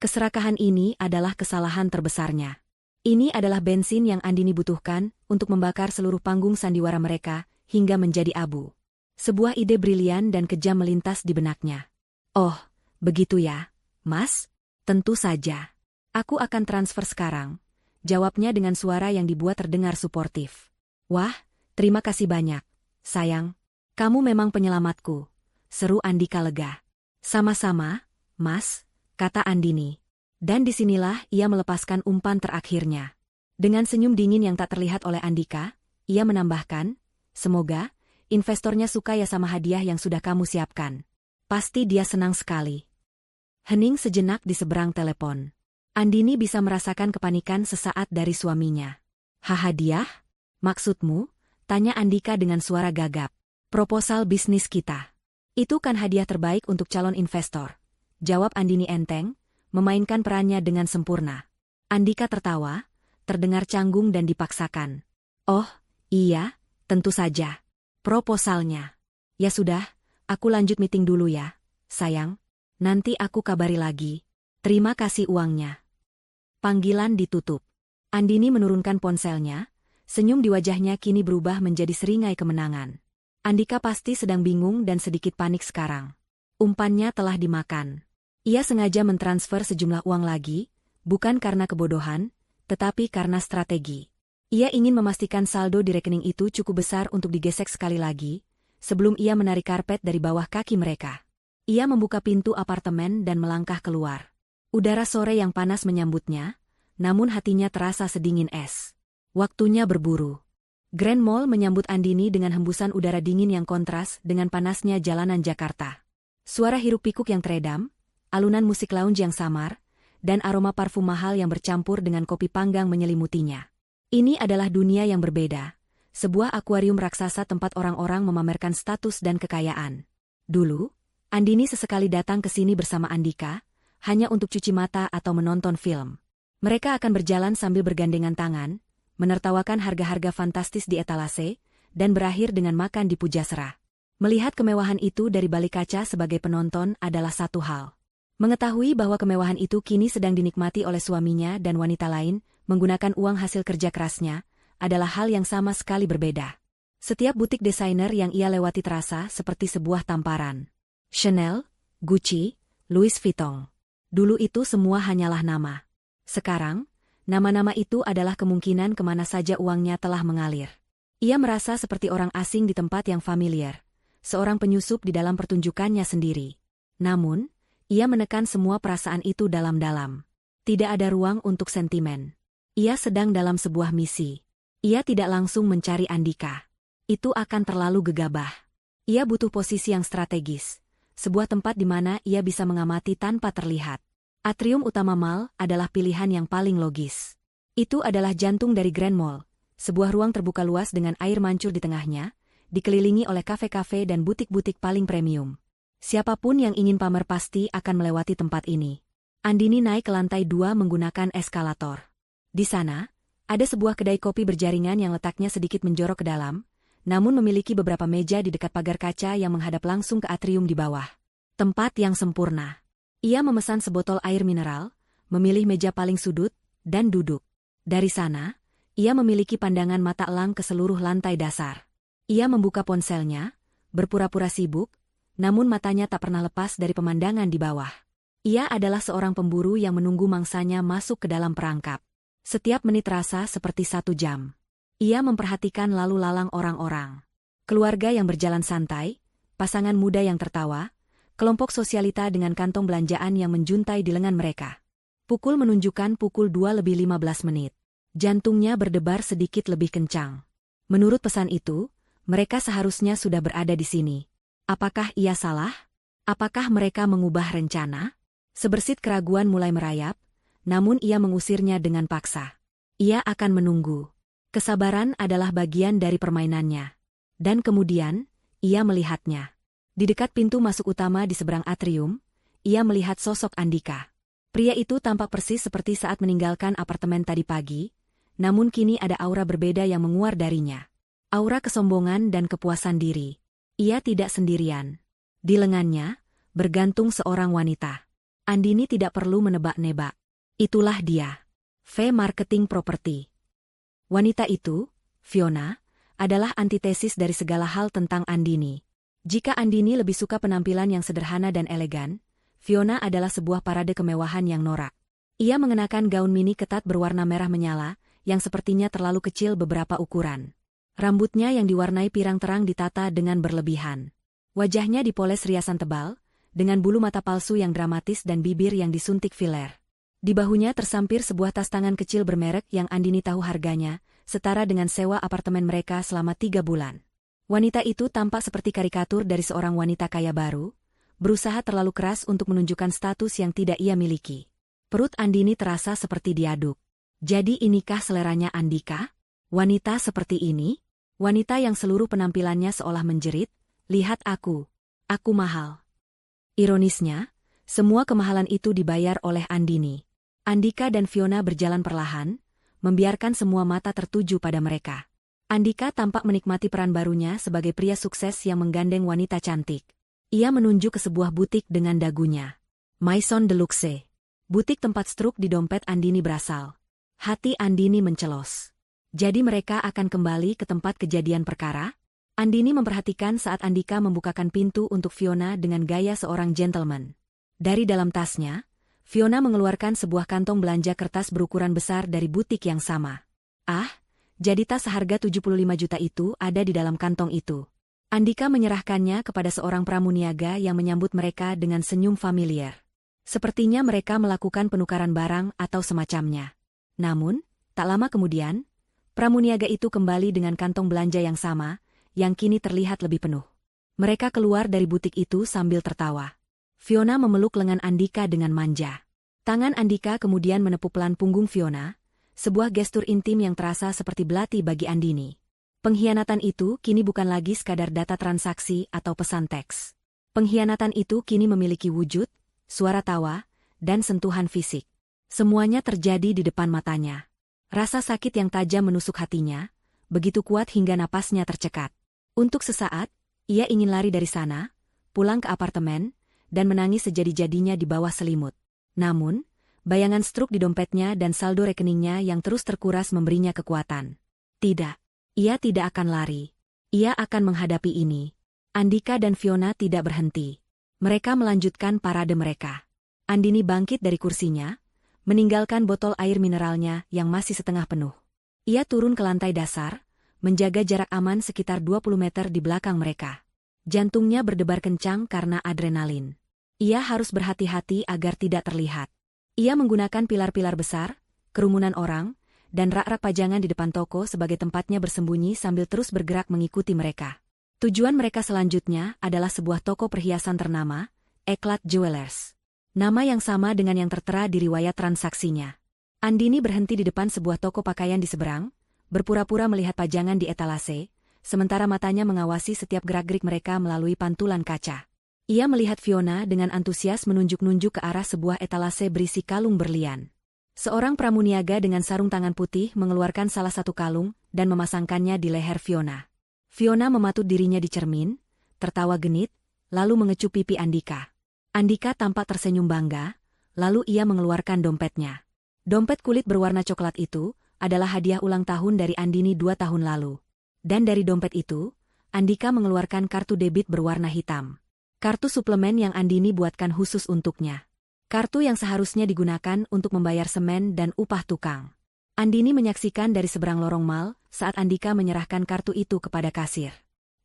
Keserakahan ini adalah kesalahan terbesarnya. Ini adalah bensin yang Andini butuhkan untuk membakar seluruh panggung sandiwara mereka hingga menjadi abu. Sebuah ide brilian dan kejam melintas di benaknya. Oh, begitu ya, Mas? Tentu saja. Aku akan transfer sekarang. Jawabnya dengan suara yang dibuat terdengar suportif. Wah, terima kasih banyak. Sayang, kamu memang penyelamatku. Seru Andika lega. Sama-sama, Mas, kata Andini. Dan disinilah ia melepaskan umpan terakhirnya. Dengan senyum dingin yang tak terlihat oleh Andika, ia menambahkan, semoga investornya suka ya sama hadiah yang sudah kamu siapkan. Pasti dia senang sekali. Hening sejenak di seberang telepon. Andini bisa merasakan kepanikan sesaat dari suaminya. Hadiah? Maksudmu? Tanya Andika dengan suara gagap. Proposal bisnis kita. Itu kan hadiah terbaik untuk calon investor. Jawab Andini enteng, memainkan perannya dengan sempurna. Andika tertawa, terdengar canggung dan dipaksakan. Oh, iya, tentu saja. Proposalnya. Ya sudah, aku lanjut meeting dulu ya, sayang. Nanti aku kabari lagi. Terima kasih uangnya. Panggilan ditutup. Andini menurunkan ponselnya, senyum di wajahnya kini berubah menjadi seringai kemenangan. Andika pasti sedang bingung dan sedikit panik sekarang. Umpannya telah dimakan. Ia sengaja mentransfer sejumlah uang lagi, bukan karena kebodohan, tetapi karena strategi. Ia ingin memastikan saldo di rekening itu cukup besar untuk digesek sekali lagi, sebelum ia menarik karpet dari bawah kaki mereka. Ia membuka pintu apartemen dan melangkah keluar. Udara sore yang panas menyambutnya, namun hatinya terasa sedingin es. Waktunya berburu. Grand Mall menyambut Andini dengan hembusan udara dingin yang kontras dengan panasnya jalanan Jakarta. Suara hiruk-pikuk yang teredam, alunan musik lounge yang samar, dan aroma parfum mahal yang bercampur dengan kopi panggang menyelimutinya. Ini adalah dunia yang berbeda, sebuah akuarium raksasa tempat orang-orang memamerkan status dan kekayaan. Dulu, Andini sesekali datang ke sini bersama Andika, hanya untuk cuci mata atau menonton film. Mereka akan berjalan sambil bergandengan tangan, menertawakan harga-harga fantastis di etalase, dan berakhir dengan makan di Pujasera. Melihat kemewahan itu dari balik kaca sebagai penonton adalah satu hal. Mengetahui bahwa kemewahan itu kini sedang dinikmati oleh suaminya dan wanita lain, menggunakan uang hasil kerja kerasnya, adalah hal yang sama sekali berbeda. Setiap butik desainer yang ia lewati terasa seperti sebuah tamparan. Chanel, Gucci, Louis Vuitton. Dulu itu semua hanyalah nama. Sekarang, nama-nama itu adalah kemungkinan kemana saja uangnya telah mengalir. Ia merasa seperti orang asing di tempat yang familiar, seorang penyusup di dalam pertunjukannya sendiri. Namun, ia menekan semua perasaan itu dalam-dalam. Tidak ada ruang untuk sentimen. Ia sedang dalam sebuah misi. Ia tidak langsung mencari Andika. Itu akan terlalu gegabah. Ia butuh posisi yang strategis, sebuah tempat di mana ia bisa mengamati tanpa terlihat. Atrium utama mall adalah pilihan yang paling logis. Itu adalah jantung dari Grand Mall, sebuah ruang terbuka luas dengan air mancur di tengahnya, dikelilingi oleh kafe-kafe dan butik-butik paling premium. Siapapun yang ingin pamer pasti akan melewati tempat ini. Andini naik ke lantai 2 menggunakan eskalator. Di sana, ada sebuah kedai kopi berjaringan yang letaknya sedikit menjorok ke dalam, namun memiliki beberapa meja di dekat pagar kaca yang menghadap langsung ke atrium di bawah. Tempat yang sempurna. Ia memesan sebotol air mineral, memilih meja paling sudut, dan duduk. Dari sana, ia memiliki pandangan mata elang ke seluruh lantai dasar. Ia membuka ponselnya, berpura-pura sibuk, namun matanya tak pernah lepas dari pemandangan di bawah. Ia adalah seorang pemburu yang menunggu mangsanya masuk ke dalam perangkap. Setiap menit terasa seperti 1 jam. Ia memperhatikan lalu lalang orang-orang. Keluarga yang berjalan santai, pasangan muda yang tertawa, kelompok sosialita dengan kantong belanjaan yang menjuntai di lengan mereka. Pukul menunjukkan pukul 2:15. Jantungnya berdebar sedikit lebih kencang. Menurut pesan itu, mereka seharusnya sudah berada di sini. Apakah ia salah? Apakah mereka mengubah rencana? Sebersit keraguan mulai merayap, namun ia mengusirnya dengan paksa. Ia akan menunggu. Kesabaran adalah bagian dari permainannya. Dan kemudian, ia melihatnya. Di dekat pintu masuk utama di seberang atrium, ia melihat sosok Andika. Pria itu tampak persis seperti saat meninggalkan apartemen tadi pagi, namun kini ada aura berbeda yang menguar darinya. Aura kesombongan dan kepuasan diri. Ia tidak sendirian. Di lengannya, bergantung seorang wanita. Andini tidak perlu menebak-nebak. Itulah dia. V Marketing Property. Wanita itu, Fiona, adalah antitesis dari segala hal tentang Andini. Jika Andini lebih suka penampilan yang sederhana dan elegan, Fiona adalah sebuah parade kemewahan yang norak. Ia mengenakan gaun mini ketat berwarna merah menyala, yang sepertinya terlalu kecil beberapa ukuran. Rambutnya yang diwarnai pirang terang ditata dengan berlebihan. Wajahnya dipoles riasan tebal, dengan bulu mata palsu yang dramatis dan bibir yang disuntik filler. Di bahunya tersampir sebuah tas tangan kecil bermerek yang Andini tahu harganya, setara dengan sewa apartemen mereka selama 3 bulan. Wanita itu tampak seperti karikatur dari seorang wanita kaya baru, berusaha terlalu keras untuk menunjukkan status yang tidak ia miliki. Perut Andini terasa seperti diaduk. Jadi inikah seleranya Andika? Wanita seperti ini? Wanita yang seluruh penampilannya seolah menjerit, "Lihat aku mahal." Ironisnya, semua kemahalan itu dibayar oleh Andini. Andika dan Fiona berjalan perlahan, membiarkan semua mata tertuju pada mereka. Andika tampak menikmati peran barunya sebagai pria sukses yang menggandeng wanita cantik. Ia menunjuk ke sebuah butik dengan dagunya. Maison de Luxe. Butik tempat struk di dompet Andini berasal. Hati Andini mencelos. Jadi mereka akan kembali ke tempat kejadian perkara? Andini memperhatikan saat Andika membukakan pintu untuk Fiona dengan gaya seorang gentleman. Dari dalam tasnya, Fiona mengeluarkan sebuah kantong belanja kertas berukuran besar dari butik yang sama. Ah, jadi tas seharga 75 juta itu ada di dalam kantong itu. Andika menyerahkannya kepada seorang pramuniaga yang menyambut mereka dengan senyum familiar. Sepertinya mereka melakukan penukaran barang atau semacamnya. Namun, tak lama kemudian, pramuniaga itu kembali dengan kantong belanja yang sama, yang kini terlihat lebih penuh. Mereka keluar dari butik itu sambil tertawa. Fiona memeluk lengan Andika dengan manja. Tangan Andika kemudian menepuk pelan punggung Fiona, sebuah gestur intim yang terasa seperti belati bagi Andini. Pengkhianatan itu kini bukan lagi sekadar data transaksi atau pesan teks. Pengkhianatan itu kini memiliki wujud, suara tawa, dan sentuhan fisik. Semuanya terjadi di depan matanya. Rasa sakit yang tajam menusuk hatinya, begitu kuat hingga napasnya tercekat. Untuk sesaat, ia ingin lari dari sana, pulang ke apartemen, dan menangis sejadi-jadinya di bawah selimut. Namun, bayangan struk di dompetnya dan saldo rekeningnya yang terus terkuras memberinya kekuatan. Tidak, ia tidak akan lari. Ia akan menghadapi ini. Andika dan Fiona tidak berhenti. Mereka melanjutkan parade mereka. Andini bangkit dari kursinya, meninggalkan botol air mineralnya yang masih setengah penuh. Ia turun ke lantai dasar, menjaga jarak aman sekitar 20 meter di belakang mereka. Jantungnya berdebar kencang karena adrenalin. Ia harus berhati-hati agar tidak terlihat. Ia menggunakan pilar-pilar besar, kerumunan orang, dan rak-rak pajangan di depan toko sebagai tempatnya bersembunyi sambil terus bergerak mengikuti mereka. Tujuan mereka selanjutnya adalah sebuah toko perhiasan ternama, Eclat Jewelers. Nama yang sama dengan yang tertera di riwayat transaksinya. Andini berhenti di depan sebuah toko pakaian di seberang, berpura-pura melihat pajangan di etalase, sementara matanya mengawasi setiap gerak-gerik mereka melalui pantulan kaca. Ia melihat Fiona dengan antusias menunjuk-nunjuk ke arah sebuah etalase berisi kalung berlian. Seorang pramuniaga dengan sarung tangan putih mengeluarkan salah satu kalung dan memasangkannya di leher Fiona. Fiona mematut dirinya di cermin, tertawa genit, lalu mengecup pipi Andika. Andika tampak tersenyum bangga, lalu ia mengeluarkan dompetnya. Dompet kulit berwarna coklat itu adalah hadiah ulang tahun dari Andini 2 tahun lalu. Dan dari dompet itu, Andika mengeluarkan kartu debit berwarna hitam. Kartu suplemen yang Andini buatkan khusus untuknya. Kartu yang seharusnya digunakan untuk membayar semen dan upah tukang. Andini menyaksikan dari seberang lorong mal saat Andika menyerahkan kartu itu kepada kasir.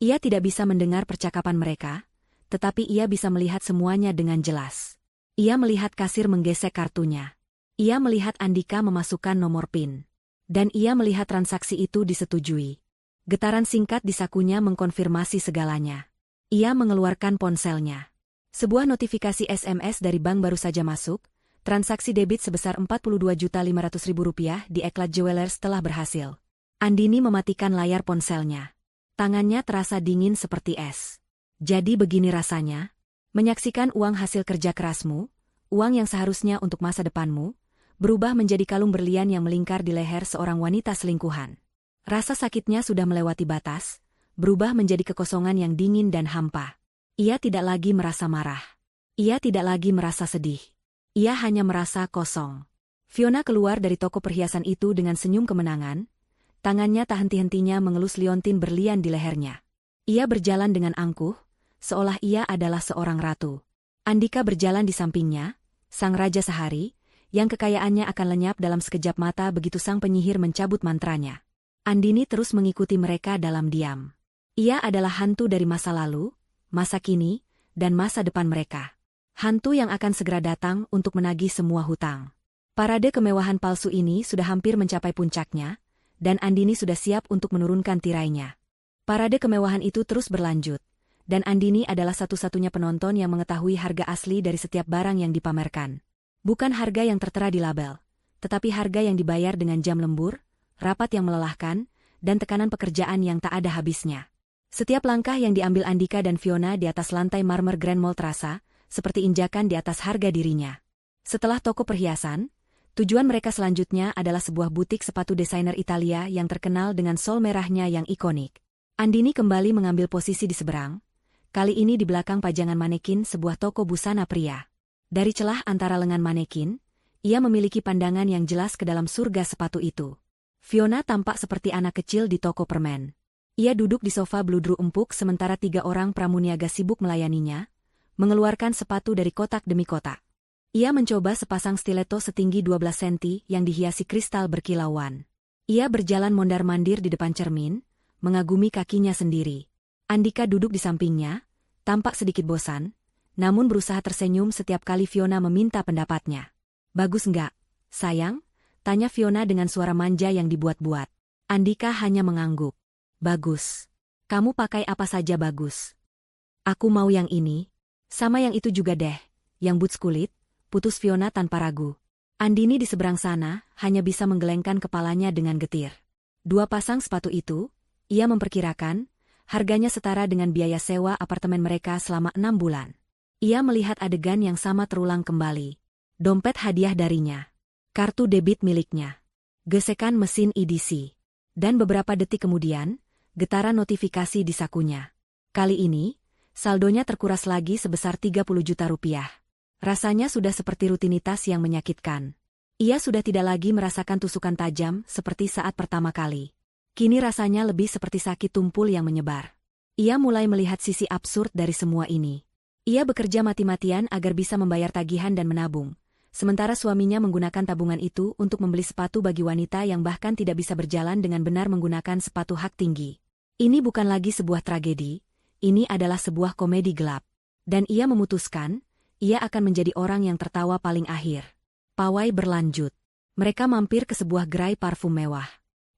Ia tidak bisa mendengar percakapan mereka, tetapi ia bisa melihat semuanya dengan jelas. Ia melihat kasir menggesek kartunya. Ia melihat Andika memasukkan nomor PIN. Dan ia melihat transaksi itu disetujui. Getaran singkat di sakunya mengkonfirmasi segalanya. Ia mengeluarkan ponselnya. Sebuah notifikasi SMS dari bank baru saja masuk, transaksi debit sebesar Rp42.500.000 di Eclat Jewelers telah berhasil. Andini mematikan layar ponselnya. Tangannya terasa dingin seperti es. Jadi begini rasanya, menyaksikan uang hasil kerja kerasmu, uang yang seharusnya untuk masa depanmu, berubah menjadi kalung berlian yang melingkar di leher seorang wanita selingkuhan. Rasa sakitnya sudah melewati batas, berubah menjadi kekosongan yang dingin dan hampa. Ia tidak lagi merasa marah. Ia tidak lagi merasa sedih. Ia hanya merasa kosong. Fiona keluar dari toko perhiasan itu dengan senyum kemenangan, tangannya tak henti-hentinya mengelus liontin berlian di lehernya. Ia berjalan dengan angkuh, seolah ia adalah seorang ratu. Andika berjalan di sampingnya, sang raja sehari, yang kekayaannya akan lenyap dalam sekejap mata begitu sang penyihir mencabut mantranya. Andini terus mengikuti mereka dalam diam. Ia adalah hantu dari masa lalu, masa kini, dan masa depan mereka. Hantu yang akan segera datang untuk menagih semua hutang. Parade kemewahan palsu ini sudah hampir mencapai puncaknya, dan Andini sudah siap untuk menurunkan tirainya. Parade kemewahan itu terus berlanjut, dan Andini adalah satu-satunya penonton yang mengetahui harga asli dari setiap barang yang dipamerkan. Bukan harga yang tertera di label, tetapi harga yang dibayar dengan jam lembur, rapat yang melelahkan, dan tekanan pekerjaan yang tak ada habisnya. Setiap langkah yang diambil Andika dan Fiona di atas lantai marmer Grand Mall terasa seperti injakan di atas harga dirinya. Setelah toko perhiasan, tujuan mereka selanjutnya adalah sebuah butik sepatu desainer Italia yang terkenal dengan sol merahnya yang ikonik. Andini kembali mengambil posisi di seberang, kali ini di belakang pajangan manekin sebuah toko busana pria. Dari celah antara lengan manekin, ia memiliki pandangan yang jelas ke dalam surga sepatu itu. Fiona tampak seperti anak kecil di toko permen. Ia duduk di sofa bludru empuk sementara 3 orang pramuniaga sibuk melayaninya, mengeluarkan sepatu dari kotak demi kotak. Ia mencoba sepasang stiletto setinggi 12 cm yang dihiasi kristal berkilauan. Ia berjalan mondar-mandir di depan cermin, mengagumi kakinya sendiri. Andika duduk di sampingnya, tampak sedikit bosan, namun berusaha tersenyum setiap kali Fiona meminta pendapatnya. "Bagus nggak, sayang?" tanya Fiona dengan suara manja yang dibuat-buat. Andika hanya mengangguk. "Bagus. Kamu pakai apa saja bagus. Aku mau yang ini. Sama yang itu juga deh, yang boots kulit," putus Fiona tanpa ragu. Andini di seberang sana hanya bisa menggelengkan kepalanya dengan getir. 2 pasang sepatu itu, ia memperkirakan, harganya setara dengan biaya sewa apartemen mereka selama 6 bulan. Ia melihat adegan yang sama terulang kembali. Dompet hadiah darinya. Kartu debit miliknya. Gesekan mesin EDC. Dan beberapa detik kemudian, getaran notifikasi di sakunya. Kali ini, saldonya terkuras lagi sebesar 30 juta rupiah. Rasanya sudah seperti rutinitas yang menyakitkan. Ia sudah tidak lagi merasakan tusukan tajam seperti saat pertama kali. Kini rasanya lebih seperti sakit tumpul yang menyebar. Ia mulai melihat sisi absurd dari semua ini. Ia bekerja mati-matian agar bisa membayar tagihan dan menabung. Sementara suaminya menggunakan tabungan itu untuk membeli sepatu bagi wanita yang bahkan tidak bisa berjalan dengan benar menggunakan sepatu hak tinggi. Ini bukan lagi sebuah tragedi, ini adalah sebuah komedi gelap. Dan ia memutuskan, ia akan menjadi orang yang tertawa paling akhir. Pawai berlanjut. Mereka mampir ke sebuah gerai parfum mewah.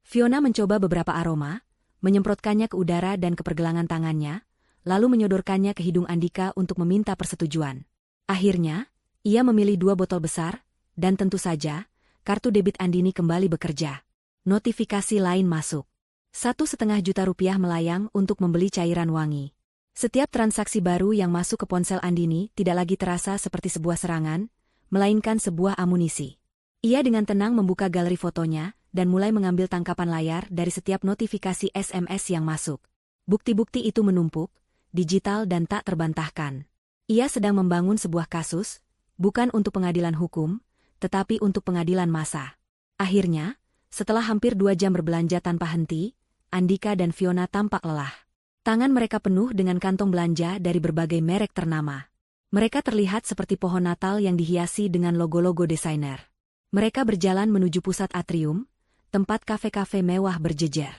Fiona mencoba beberapa aroma, menyemprotkannya ke udara dan ke pergelangan tangannya, lalu menyodorkannya ke hidung Andika untuk meminta persetujuan. Akhirnya, ia memilih 2 botol besar, dan tentu saja, kartu debit Andini kembali bekerja. Notifikasi lain masuk. 1,5 juta rupiah melayang untuk membeli cairan wangi. Setiap transaksi baru yang masuk ke ponsel Andini tidak lagi terasa seperti sebuah serangan, melainkan sebuah amunisi. Ia dengan tenang membuka galeri fotonya, dan mulai mengambil tangkapan layar dari setiap notifikasi SMS yang masuk. Bukti-bukti itu menumpuk, digital dan tak terbantahkan. Ia sedang membangun sebuah kasus, bukan untuk pengadilan hukum, tetapi untuk pengadilan massa. Akhirnya, setelah hampir 2 jam berbelanja tanpa henti, Andika dan Fiona tampak lelah. Tangan mereka penuh dengan kantong belanja dari berbagai merek ternama. Mereka terlihat seperti pohon Natal yang dihiasi dengan logo-logo desainer. Mereka berjalan menuju pusat atrium, tempat kafe-kafe mewah berjejer.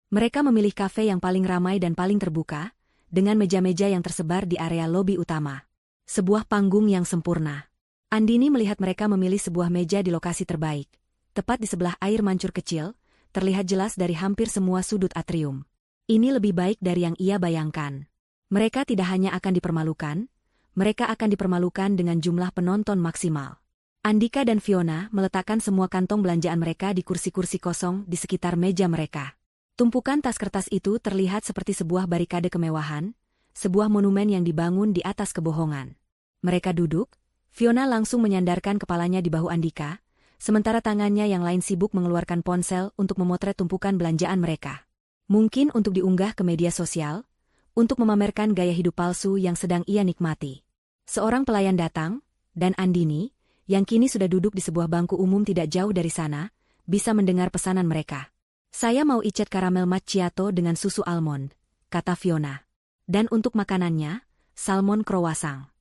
Mereka memilih kafe yang paling ramai dan paling terbuka, dengan meja-meja yang tersebar di area lobi utama. Sebuah panggung yang sempurna. Andini melihat mereka memilih sebuah meja di lokasi terbaik, tepat di sebelah air mancur kecil, terlihat jelas dari hampir semua sudut atrium. Ini lebih baik dari yang ia bayangkan. Mereka tidak hanya akan dipermalukan, mereka akan dipermalukan dengan jumlah penonton maksimal. Andika dan Fiona meletakkan semua kantong belanjaan mereka di kursi-kursi kosong di sekitar meja mereka. Tumpukan tas kertas itu terlihat seperti sebuah barikade kemewahan, sebuah monumen yang dibangun di atas kebohongan. Mereka duduk, Fiona langsung menyandarkan kepalanya di bahu Andika, sementara tangannya yang lain sibuk mengeluarkan ponsel untuk memotret tumpukan belanjaan mereka. Mungkin untuk diunggah ke media sosial, untuk memamerkan gaya hidup palsu yang sedang ia nikmati. Seorang pelayan datang, dan Andini, yang kini sudah duduk di sebuah bangku umum tidak jauh dari sana, bisa mendengar pesanan mereka. "Saya mau iced karamel macchiato dengan susu almond," kata Fiona. "Dan untuk makanannya, salmon croissant."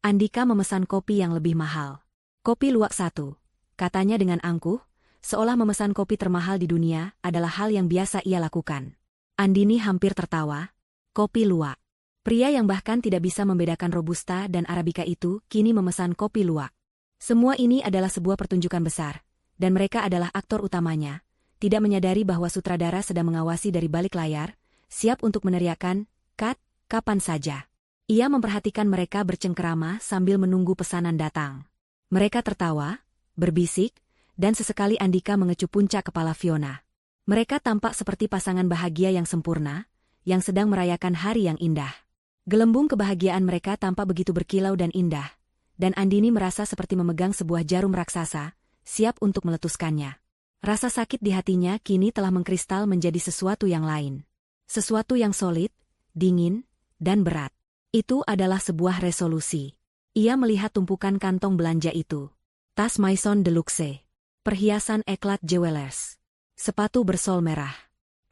Andika memesan kopi yang lebih mahal. "Kopi luwak 1," katanya dengan angkuh, seolah memesan kopi termahal di dunia adalah hal yang biasa ia lakukan. Andini hampir tertawa. Kopi luwak. Pria yang bahkan tidak bisa membedakan Robusta dan Arabica itu kini memesan kopi luwak. Semua ini adalah sebuah pertunjukan besar, dan mereka adalah aktor utamanya, tidak menyadari bahwa sutradara sedang mengawasi dari balik layar, siap untuk meneriakkan, "Cut," kapan saja. Ia memperhatikan mereka bercengkerama sambil menunggu pesanan datang. Mereka tertawa, berbisik, dan sesekali Andika mengecup puncak kepala Fiona. Mereka tampak seperti pasangan bahagia yang sempurna, yang sedang merayakan hari yang indah. Gelembung kebahagiaan mereka tampak begitu berkilau dan indah, dan Andini merasa seperti memegang sebuah jarum raksasa, siap untuk meletuskannya. Rasa sakit di hatinya kini telah mengkristal menjadi sesuatu yang lain. Sesuatu yang solid, dingin, dan berat. Itu adalah sebuah resolusi. Ia melihat tumpukan kantong belanja itu. Tas Maison de Luxe, perhiasan Eclat Jewelers, sepatu bersol merah,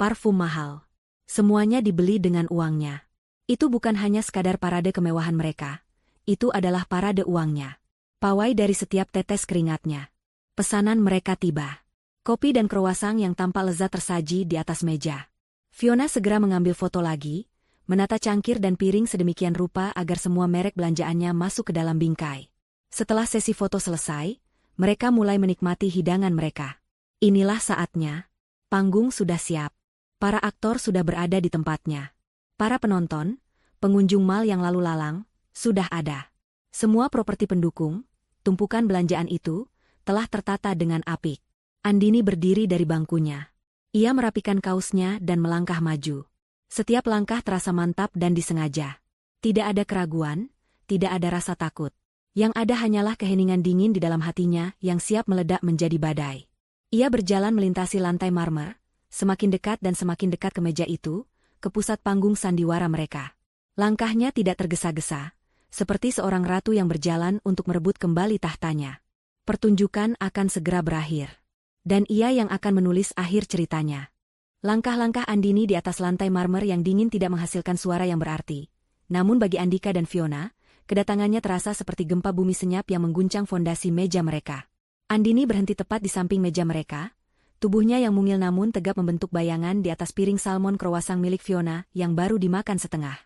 parfum mahal. Semuanya dibeli dengan uangnya. Itu bukan hanya sekadar parade kemewahan mereka. Itu adalah parade uangnya. Pawai dari setiap tetes keringatnya. Pesanan mereka tiba. Kopi dan croissant yang tampak lezat tersaji di atas meja. Fiona segera mengambil foto lagi, menata cangkir dan piring sedemikian rupa agar semua merek belanjaannya masuk ke dalam bingkai. Setelah sesi foto selesai, mereka mulai menikmati hidangan mereka. Inilah saatnya. Panggung sudah siap. Para aktor sudah berada di tempatnya. Para penonton, pengunjung mal yang lalu lalang, sudah ada. Semua properti pendukung, tumpukan belanjaan itu, telah tertata dengan apik. Andini berdiri dari bangkunya. Ia merapikan kaosnya dan melangkah maju. Setiap langkah terasa mantap dan disengaja. Tidak ada keraguan, tidak ada rasa takut. Yang ada hanyalah keheningan dingin di dalam hatinya yang siap meledak menjadi badai. Ia berjalan melintasi lantai marmer, semakin dekat dan semakin dekat ke meja itu, ke pusat panggung sandiwara mereka. Langkahnya tidak tergesa-gesa, seperti seorang ratu yang berjalan untuk merebut kembali tahtanya. Pertunjukan akan segera berakhir. Dan ia yang akan menulis akhir ceritanya. Langkah-langkah Andini di atas lantai marmer yang dingin tidak menghasilkan suara yang berarti. Namun bagi Andika dan Fiona, kedatangannya terasa seperti gempa bumi senyap yang mengguncang fondasi meja mereka. Andini berhenti tepat di samping meja mereka, tubuhnya yang mungil namun tegap membentuk bayangan di atas piring salmon croissant milik Fiona yang baru dimakan setengah.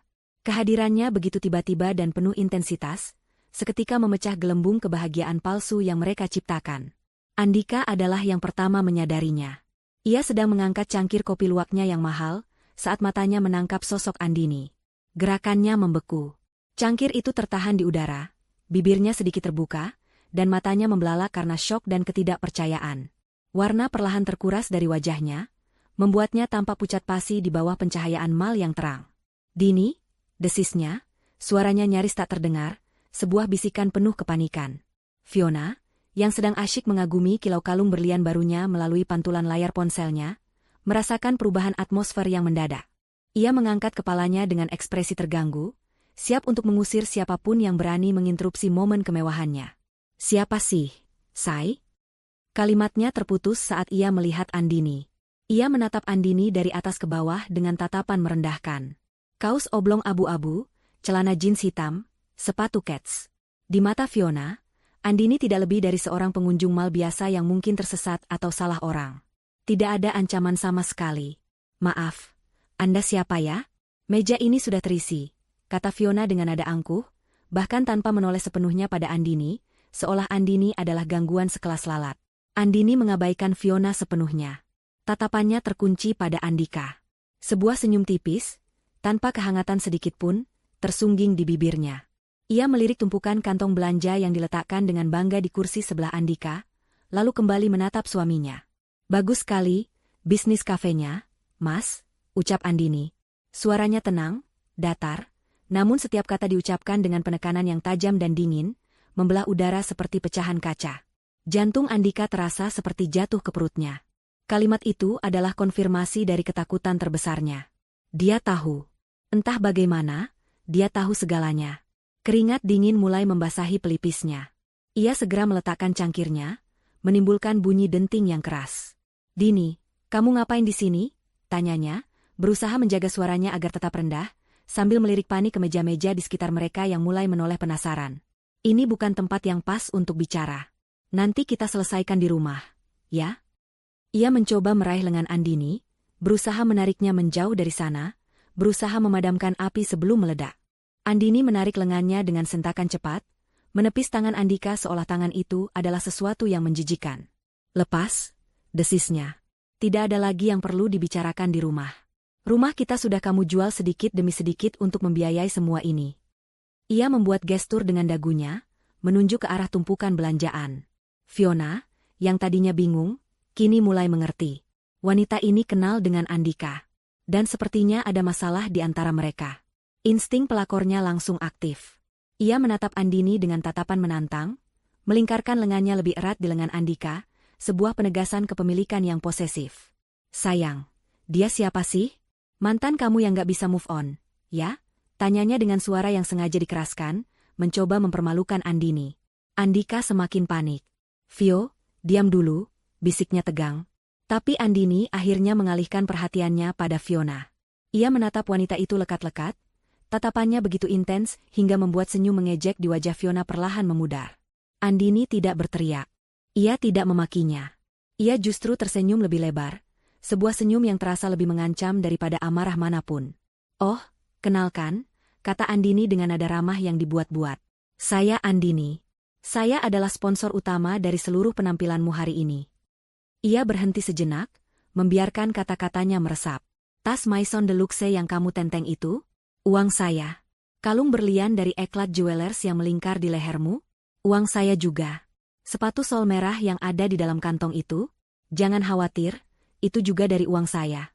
Kehadirannya begitu tiba-tiba dan penuh intensitas, seketika memecah gelembung kebahagiaan palsu yang mereka ciptakan. Andika adalah yang pertama menyadarinya. Ia sedang mengangkat cangkir kopi luwaknya yang mahal, saat matanya menangkap sosok Andini. Gerakannya membeku. Cangkir itu tertahan di udara, bibirnya sedikit terbuka, dan matanya membelalak karena syok dan ketidakpercayaan. Warna perlahan terkuras dari wajahnya, membuatnya tampak pucat pasi di bawah pencahayaan mal yang terang. Dini, desisnya, suaranya nyaris tak terdengar, sebuah bisikan penuh kepanikan. Fiona, yang sedang asyik mengagumi kilau kalung berlian barunya melalui pantulan layar ponselnya, merasakan perubahan atmosfer yang mendadak. Ia mengangkat kepalanya dengan ekspresi terganggu, siap untuk mengusir siapapun yang berani menginterupsi momen kemewahannya. "Siapa sih, Sai?" Kalimatnya terputus saat ia melihat Andini. Ia menatap Andini dari atas ke bawah dengan tatapan merendahkan. Kaos oblong abu-abu, celana jeans hitam, sepatu kets. Di mata Fiona, Andini tidak lebih dari seorang pengunjung mal biasa yang mungkin tersesat atau salah orang. Tidak ada ancaman sama sekali. "Maaf, Anda siapa ya?" "Meja ini sudah terisi," kata Fiona dengan nada angkuh, bahkan tanpa menoleh sepenuhnya pada Andini, seolah Andini adalah gangguan sekelas lalat. Andini mengabaikan Fiona sepenuhnya. Tatapannya terkunci pada Andika. Sebuah senyum tipis, tanpa kehangatan sedikitpun, tersungging di bibirnya. Ia melirik tumpukan kantong belanja yang diletakkan dengan bangga di kursi sebelah Andika, lalu kembali menatap suaminya. "Bagus sekali, bisnis kafenya, Mas," ucap Andini. Suaranya tenang, datar, namun setiap kata diucapkan dengan penekanan yang tajam dan dingin, membelah udara seperti pecahan kaca. Jantung Andika terasa seperti jatuh ke perutnya. Kalimat itu adalah konfirmasi dari ketakutan terbesarnya. Dia tahu. Entah bagaimana, dia tahu segalanya. Keringat dingin mulai membasahi pelipisnya. Ia segera meletakkan cangkirnya, menimbulkan bunyi denting yang keras. "Dini, kamu ngapain di sini?" tanyanya, berusaha menjaga suaranya agar tetap rendah, sambil melirik panik ke meja-meja di sekitar mereka yang mulai menoleh penasaran. "Ini bukan tempat yang pas untuk bicara. Nanti kita selesaikan di rumah, ya?" Ia mencoba meraih lengan Andini, berusaha menariknya menjauh dari sana, berusaha memadamkan api sebelum meledak. Andini menarik lengannya dengan sentakan cepat, menepis tangan Andika seolah tangan itu adalah sesuatu yang menjijikan. "Lepas," desisnya. "Tidak ada lagi yang perlu dibicarakan di rumah. Rumah kita sudah kamu jual sedikit demi sedikit untuk membiayai semua ini." Ia membuat gestur dengan dagunya, menunjuk ke arah tumpukan belanjaan. Fiona, yang tadinya bingung, kini mulai mengerti. Wanita ini kenal dengan Andika. Dan sepertinya ada masalah di antara mereka. Insting pelakornya langsung aktif. Ia menatap Andini dengan tatapan menantang, melingkarkan lengannya lebih erat di lengan Andika, sebuah penegasan kepemilikan yang posesif. Sayang, dia siapa sih? Mantan kamu yang gak bisa move on, ya? Tanyanya dengan suara yang sengaja dikeraskan, mencoba mempermalukan Andini. Andika semakin panik. Vio, diam dulu, bisiknya tegang. Tapi Andini akhirnya mengalihkan perhatiannya pada Fiona. Ia menatap wanita itu lekat-lekat, tatapannya begitu intens hingga membuat senyum mengejek di wajah Fiona perlahan memudar. Andini tidak berteriak. Ia tidak memakinya. Ia justru tersenyum lebih lebar, sebuah senyum yang terasa lebih mengancam daripada amarah manapun. Oh, kenalkan, kata Andini dengan nada ramah yang dibuat-buat. Saya Andini. Saya adalah sponsor utama dari seluruh penampilanmu hari ini. Ia berhenti sejenak, membiarkan kata-katanya meresap. Tas Maison de Luxe yang kamu tenteng itu? Uang saya. Kalung berlian dari Eclat Jewelers yang melingkar di lehermu? Uang saya juga. Sepatu sol merah yang ada di dalam kantong itu? Jangan khawatir, itu juga dari uang saya.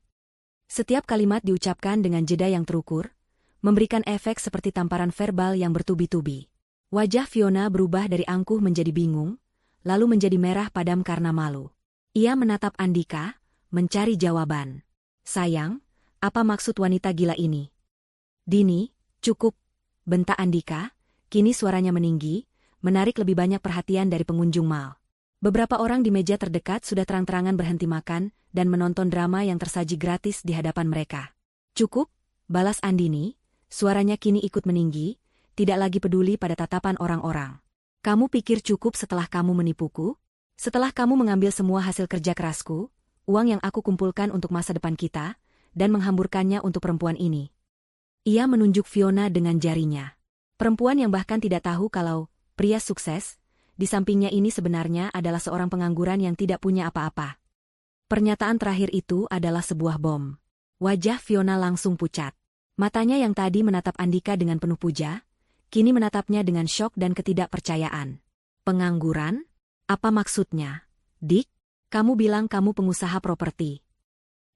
Setiap kalimat diucapkan dengan jeda yang terukur, memberikan efek seperti tamparan verbal yang bertubi-tubi. Wajah Fiona berubah dari angkuh menjadi bingung, lalu menjadi merah padam karena malu. Ia menatap Andika, mencari jawaban. Sayang, apa maksud wanita gila ini? Dini, cukup, bentak Andika, kini suaranya meninggi, menarik lebih banyak perhatian dari pengunjung mal. Beberapa orang di meja terdekat sudah terang-terangan berhenti makan dan menonton drama yang tersaji gratis di hadapan mereka. Cukup, balas Andini, suaranya kini ikut meninggi, tidak lagi peduli pada tatapan orang-orang. Kamu pikir cukup setelah kamu menipuku? Setelah kamu mengambil semua hasil kerja kerasku, uang yang aku kumpulkan untuk masa depan kita, dan menghamburkannya untuk perempuan ini. Ia menunjuk Fiona dengan jarinya. Perempuan yang bahkan tidak tahu kalau pria sukses, di sampingnya ini sebenarnya adalah seorang pengangguran yang tidak punya apa-apa. Pernyataan terakhir itu adalah sebuah bom. Wajah Fiona langsung pucat. Matanya yang tadi menatap Andika dengan penuh puja, kini menatapnya dengan syok dan ketidakpercayaan. Pengangguran? Apa maksudnya? Dik, kamu bilang kamu pengusaha properti.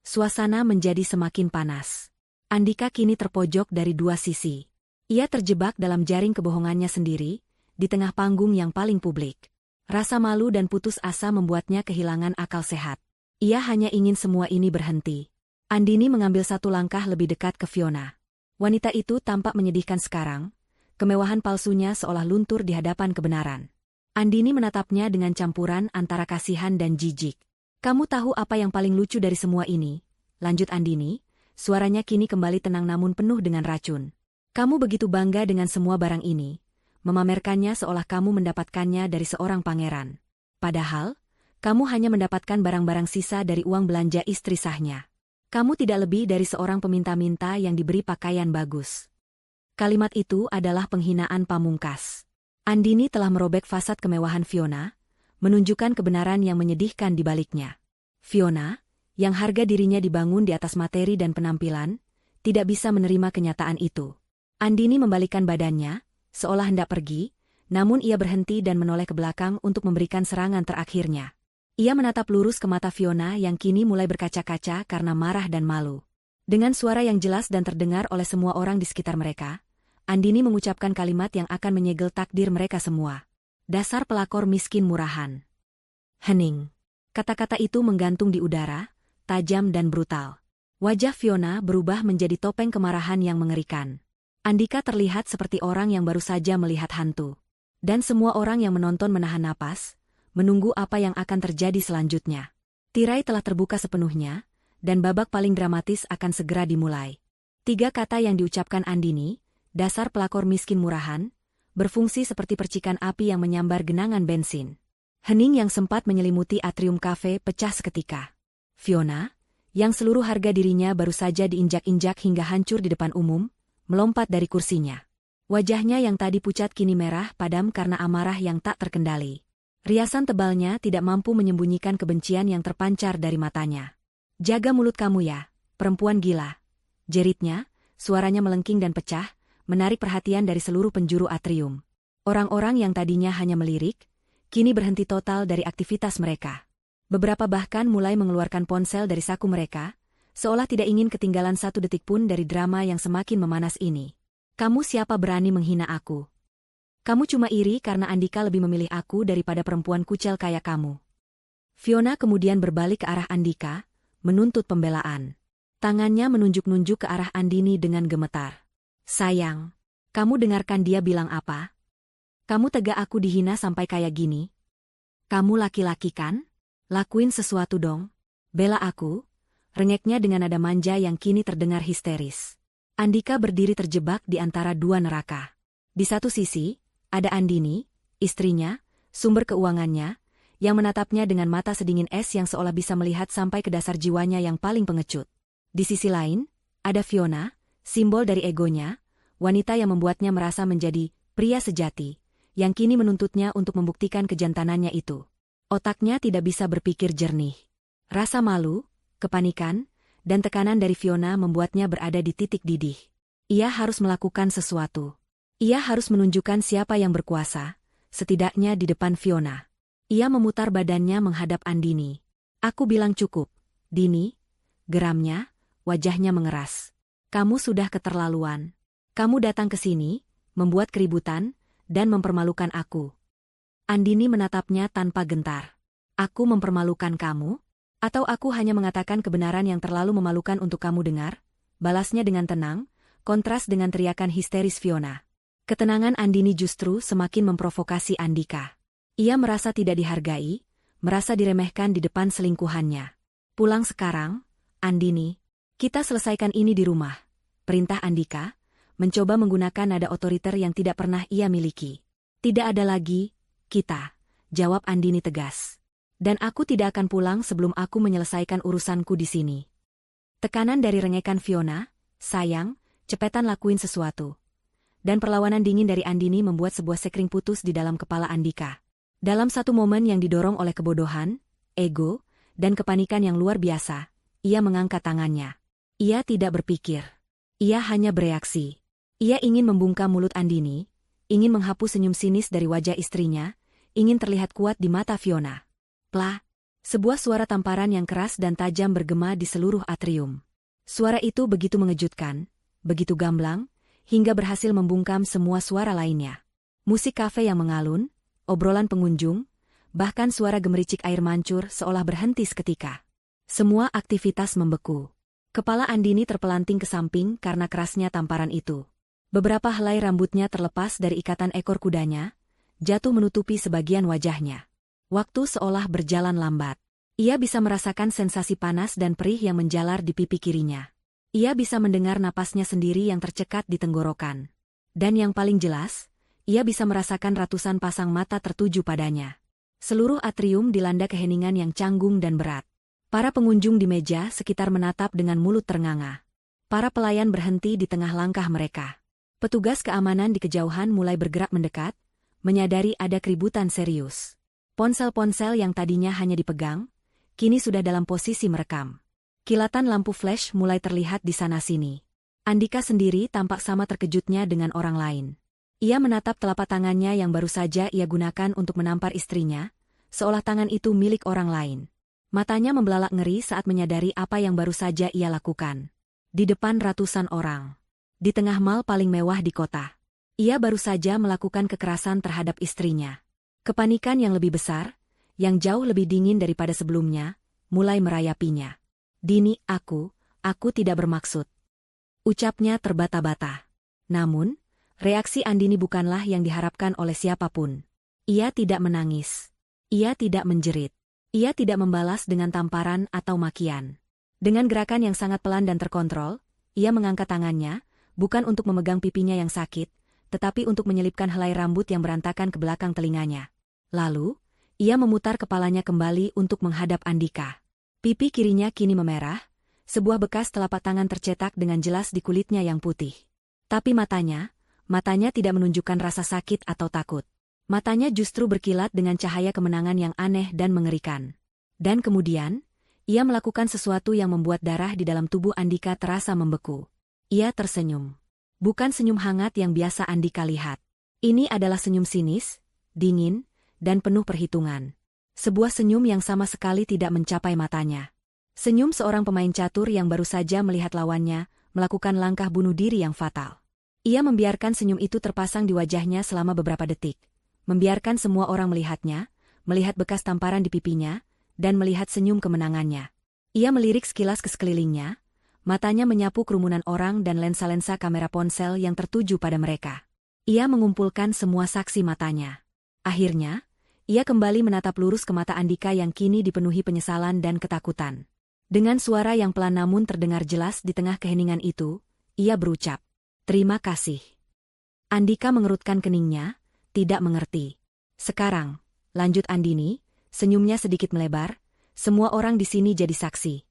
Suasana menjadi semakin panas. Andika kini terpojok dari dua sisi. Ia terjebak dalam jaring kebohongannya sendiri, di tengah panggung yang paling publik. Rasa malu dan putus asa membuatnya kehilangan akal sehat. Ia hanya ingin semua ini berhenti. Andini mengambil satu langkah lebih dekat ke Fiona. Wanita itu tampak menyedihkan sekarang, kemewahan palsunya seolah luntur di hadapan kebenaran. Andini menatapnya dengan campuran antara kasihan dan jijik. Kamu tahu apa yang paling lucu dari semua ini? Lanjut Andini, suaranya kini kembali tenang namun penuh dengan racun. Kamu begitu bangga dengan semua barang ini, memamerkannya seolah kamu mendapatkannya dari seorang pangeran. Padahal, kamu hanya mendapatkan barang-barang sisa dari uang belanja istri sahnya. Kamu tidak lebih dari seorang peminta-minta yang diberi pakaian bagus. Kalimat itu adalah penghinaan pamungkas. Andini telah merobek fasad kemewahan Fiona, menunjukkan kebenaran yang menyedihkan di baliknya. Fiona, yang harga dirinya dibangun di atas materi dan penampilan, tidak bisa menerima kenyataan itu. Andini membalikkan badannya, seolah hendak pergi, namun ia berhenti dan menoleh ke belakang untuk memberikan serangan terakhirnya. Ia menatap lurus ke mata Fiona yang kini mulai berkaca-kaca karena marah dan malu. Dengan suara yang jelas dan terdengar oleh semua orang di sekitar mereka, Andini mengucapkan kalimat yang akan menyegel takdir mereka semua. Dasar pelakor miskin murahan. Hening. Kata-kata itu menggantung di udara, tajam dan brutal. Wajah Fiona berubah menjadi topeng kemarahan yang mengerikan. Andika terlihat seperti orang yang baru saja melihat hantu. Dan semua orang yang menonton menahan napas, menunggu apa yang akan terjadi selanjutnya. Tirai telah terbuka sepenuhnya, dan babak paling dramatis akan segera dimulai. 3 kata yang diucapkan Andini, dasar pelakor miskin murahan, berfungsi seperti percikan api yang menyambar genangan bensin. Hening yang sempat menyelimuti atrium kafe pecah seketika. Fiona, yang seluruh harga dirinya baru saja diinjak-injak hingga hancur di depan umum, melompat dari kursinya. Wajahnya yang tadi pucat kini merah padam karena amarah yang tak terkendali. Riasan tebalnya tidak mampu menyembunyikan kebencian yang terpancar dari matanya. Jaga mulut kamu ya, perempuan gila. Jeritnya, suaranya melengking dan pecah, menarik perhatian dari seluruh penjuru atrium. Orang-orang yang tadinya hanya melirik, kini berhenti total dari aktivitas mereka. Beberapa bahkan mulai mengeluarkan ponsel dari saku mereka, seolah tidak ingin ketinggalan satu detik pun dari drama yang semakin memanas ini. Kamu siapa berani menghina aku? Kamu cuma iri karena Andika lebih memilih aku daripada perempuan kucel kayak kamu. Fiona kemudian berbalik ke arah Andika, menuntut pembelaan. Tangannya menunjuk-nunjuk ke arah Andini dengan gemetar. Sayang, kamu dengarkan dia bilang apa? Kamu tega aku dihina sampai kayak gini? Kamu laki-laki kan? Lakuin sesuatu dong. Bela aku, rengeknya dengan nada manja yang kini terdengar histeris. Andika berdiri terjebak di antara dua neraka. Di satu sisi, ada Andini, istrinya, sumber keuangannya, yang menatapnya dengan mata sedingin es yang seolah bisa melihat sampai ke dasar jiwanya yang paling pengecut. Di sisi lain, ada Fiona, simbol dari egonya, wanita yang membuatnya merasa menjadi pria sejati, yang kini menuntutnya untuk membuktikan kejantanannya itu. Otaknya tidak bisa berpikir jernih. Rasa malu, kepanikan, dan tekanan dari Fiona membuatnya berada di titik didih. Ia harus melakukan sesuatu. Ia harus menunjukkan siapa yang berkuasa, setidaknya di depan Fiona. Ia memutar badannya menghadap Andini. Aku bilang cukup, Dini. Geramnya, wajahnya mengeras. Kamu sudah keterlaluan. Kamu datang ke sini, membuat keributan, dan mempermalukan aku. Andini menatapnya tanpa gentar. Aku mempermalukan kamu? Atau aku hanya mengatakan kebenaran yang terlalu memalukan untuk kamu dengar? Balasnya dengan tenang, kontras dengan teriakan histeris Fiona. Ketenangan Andini justru semakin memprovokasi Andika. Ia merasa tidak dihargai, merasa diremehkan di depan selingkuhannya. Pulang sekarang, Andini. Kita selesaikan ini di rumah. Perintah Andika, mencoba menggunakan nada otoriter yang tidak pernah ia miliki. Tidak ada lagi, kita, jawab Andini tegas. Dan aku tidak akan pulang sebelum aku menyelesaikan urusanku di sini. Tekanan dari rengekan Fiona, sayang, cepetan lakuin sesuatu. Dan perlawanan dingin dari Andini membuat sebuah sekring putus di dalam kepala Andika. Dalam satu momen yang didorong oleh kebodohan, ego, dan kepanikan yang luar biasa, ia mengangkat tangannya. Ia tidak berpikir. Ia hanya bereaksi. Ia ingin membungkam mulut Andini, ingin menghapus senyum sinis dari wajah istrinya, ingin terlihat kuat di mata Fiona. Plah! Sebuah suara tamparan yang keras dan tajam bergema di seluruh atrium. Suara itu begitu mengejutkan, begitu gamblang, hingga berhasil membungkam semua suara lainnya. Musik kafe yang mengalun, obrolan pengunjung, bahkan suara gemericik air mancur seolah berhenti seketika. Semua aktivitas membeku. Kepala Andini terpelanting ke samping karena kerasnya tamparan itu. Beberapa helai rambutnya terlepas dari ikatan ekor kudanya, jatuh menutupi sebagian wajahnya. Waktu seolah berjalan lambat. Ia bisa merasakan sensasi panas dan perih yang menjalar di pipi kirinya. Ia bisa mendengar napasnya sendiri yang tercekat di tenggorokan. Dan yang paling jelas, ia bisa merasakan ratusan pasang mata tertuju padanya. Seluruh atrium dilanda keheningan yang canggung dan berat. Para pengunjung di meja sekitar menatap dengan mulut ternganga. Para pelayan berhenti di tengah langkah mereka. Petugas keamanan di kejauhan mulai bergerak mendekat, menyadari ada keributan serius. Ponsel-ponsel yang tadinya hanya dipegang, kini sudah dalam posisi merekam. Kilatan lampu flash mulai terlihat di sana-sini. Andika sendiri tampak sama terkejutnya dengan orang lain. Ia menatap telapak tangannya yang baru saja ia gunakan untuk menampar istrinya, seolah tangan itu milik orang lain. Matanya membelalak ngeri saat menyadari apa yang baru saja ia lakukan. Di depan ratusan orang. Di tengah mal paling mewah di kota. Ia baru saja melakukan kekerasan terhadap istrinya. Kepanikan yang lebih besar, yang jauh lebih dingin daripada sebelumnya, mulai merayapinya. Dini, aku tidak bermaksud. Ucapnya terbata-bata. Namun, reaksi Andini bukanlah yang diharapkan oleh siapapun. Ia tidak menangis. Ia tidak menjerit. Ia tidak membalas dengan tamparan atau makian. Dengan gerakan yang sangat pelan dan terkontrol, ia mengangkat tangannya, bukan untuk memegang pipinya yang sakit, tetapi untuk menyelipkan helai rambut yang berantakan ke belakang telinganya. Lalu, ia memutar kepalanya kembali untuk menghadap Andika. Pipi kirinya kini memerah, sebuah bekas telapak tangan tercetak dengan jelas di kulitnya yang putih. Tapi matanya tidak menunjukkan rasa sakit atau takut. Matanya justru berkilat dengan cahaya kemenangan yang aneh dan mengerikan. Dan kemudian, ia melakukan sesuatu yang membuat darah di dalam tubuh Andika terasa membeku. Ia tersenyum. Bukan senyum hangat yang biasa Andika lihat. Ini adalah senyum sinis, dingin, dan penuh perhitungan. Sebuah senyum yang sama sekali tidak mencapai matanya. Senyum seorang pemain catur yang baru saja melihat lawannya melakukan langkah bunuh diri yang fatal. Ia membiarkan senyum itu terpasang di wajahnya selama beberapa detik. Membiarkan semua orang melihatnya, melihat bekas tamparan di pipinya, dan melihat senyum kemenangannya. Ia melirik sekilas ke sekelilingnya, matanya menyapu kerumunan orang dan lensa-lensa kamera ponsel yang tertuju pada mereka. Ia mengumpulkan semua saksi matanya. Akhirnya, ia kembali menatap lurus ke mata Andika yang kini dipenuhi penyesalan dan ketakutan. Dengan suara yang pelan namun terdengar jelas di tengah keheningan itu, ia berucap, "Terima kasih." Andika mengerutkan keningnya, tidak mengerti. "Sekarang," lanjut Andini, senyumnya sedikit melebar, "semua orang di sini jadi saksi."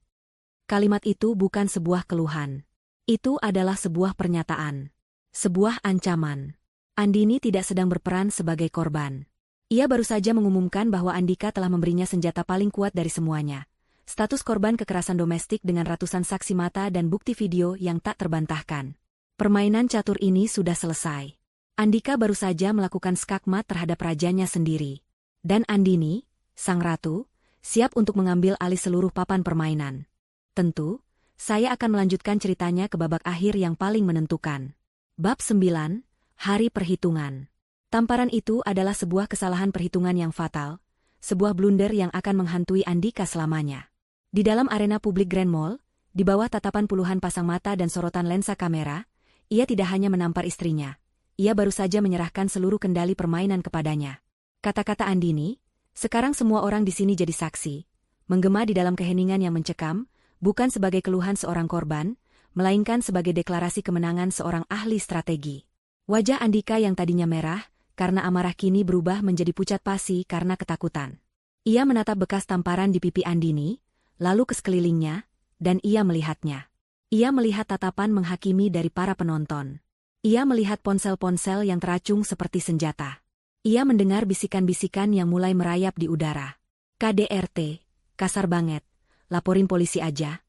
Kalimat itu bukan sebuah keluhan. Itu adalah sebuah pernyataan. Sebuah ancaman. Andini tidak sedang berperan sebagai korban. Ia baru saja mengumumkan bahwa Andika telah memberinya senjata paling kuat dari semuanya. Status korban kekerasan domestik dengan ratusan saksi mata dan bukti video yang tak terbantahkan. Permainan catur ini sudah selesai. Andika baru saja melakukan skakmat terhadap rajanya sendiri. Dan Andini, sang ratu, siap untuk mengambil alih seluruh papan permainan. Tentu, saya akan melanjutkan ceritanya ke babak akhir yang paling menentukan. Bab 9, Hari Perhitungan. Tamparan itu adalah sebuah kesalahan perhitungan yang fatal, sebuah blunder yang akan menghantui Andika selamanya. Di dalam arena publik Grand Mall, di bawah tatapan puluhan pasang mata dan sorotan lensa kamera, ia tidak hanya menampar istrinya, ia baru saja menyerahkan seluruh kendali permainan kepadanya. Kata-kata Andini, "Sekarang semua orang di sini jadi saksi," menggema di dalam keheningan yang mencekam, bukan sebagai keluhan seorang korban, melainkan sebagai deklarasi kemenangan seorang ahli strategi. Wajah Andika yang tadinya merah, karena amarah kini berubah menjadi pucat pasi karena ketakutan. Ia menatap bekas tamparan di pipi Andini, lalu ke sekelilingnya, dan ia melihatnya. Ia melihat tatapan menghakimi dari para penonton. Ia melihat ponsel-ponsel yang teracung seperti senjata. Ia mendengar bisikan-bisikan yang mulai merayap di udara. "KDRT, kasar banget, laporin polisi aja."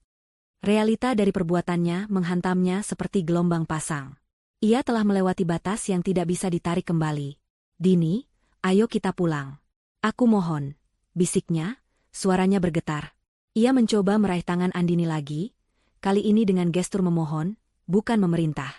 Realita dari perbuatannya menghantamnya seperti gelombang pasang. Ia telah melewati batas yang tidak bisa ditarik kembali. "Dini, ayo kita pulang. Aku mohon," bisiknya, suaranya bergetar. Ia mencoba meraih tangan Andini lagi, kali ini dengan gestur memohon, bukan memerintah.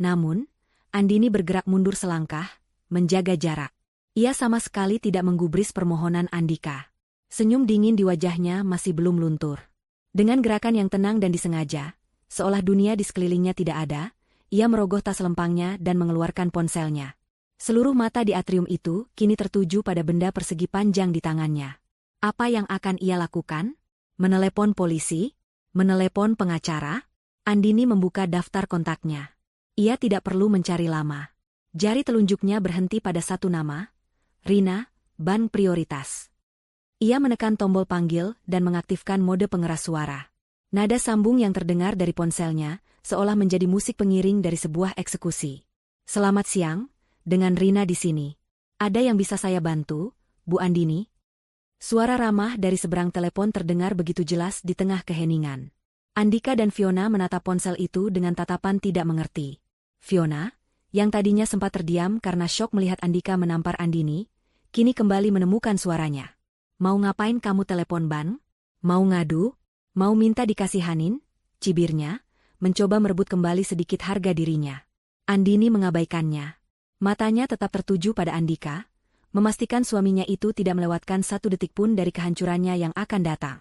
Namun, Andini bergerak mundur selangkah, menjaga jarak. Ia sama sekali tidak menggubris permohonan Andika. Senyum dingin di wajahnya masih belum luntur. Dengan gerakan yang tenang dan disengaja, seolah dunia di sekelilingnya tidak ada, ia merogoh tas lempangnya dan mengeluarkan ponselnya. Seluruh mata di atrium itu kini tertuju pada benda persegi panjang di tangannya. Apa yang akan ia lakukan? Menelepon polisi? Menelepon pengacara? Andini membuka daftar kontaknya. Ia tidak perlu mencari lama. Jari telunjuknya berhenti pada satu nama, Rina, ban prioritas. Ia menekan tombol panggil dan mengaktifkan mode pengeras suara. Nada sambung yang terdengar dari ponselnya, seolah menjadi musik pengiring dari sebuah eksekusi. "Selamat siang, dengan Rina di sini. Ada yang bisa saya bantu, Bu Andini?" Suara ramah dari seberang telepon terdengar begitu jelas di tengah keheningan. Andika dan Fiona menatap ponsel itu dengan tatapan tidak mengerti. Fiona, yang tadinya sempat terdiam karena syok melihat Andika menampar Andini, kini kembali menemukan suaranya. "Mau ngapain kamu telepon Ban? Mau ngadu? Mau minta dikasihanin?" cibirnya, mencoba merebut kembali sedikit harga dirinya. Andini mengabaikannya. Matanya tetap tertuju pada Andika, memastikan suaminya itu tidak melewatkan satu detik pun dari kehancurannya yang akan datang.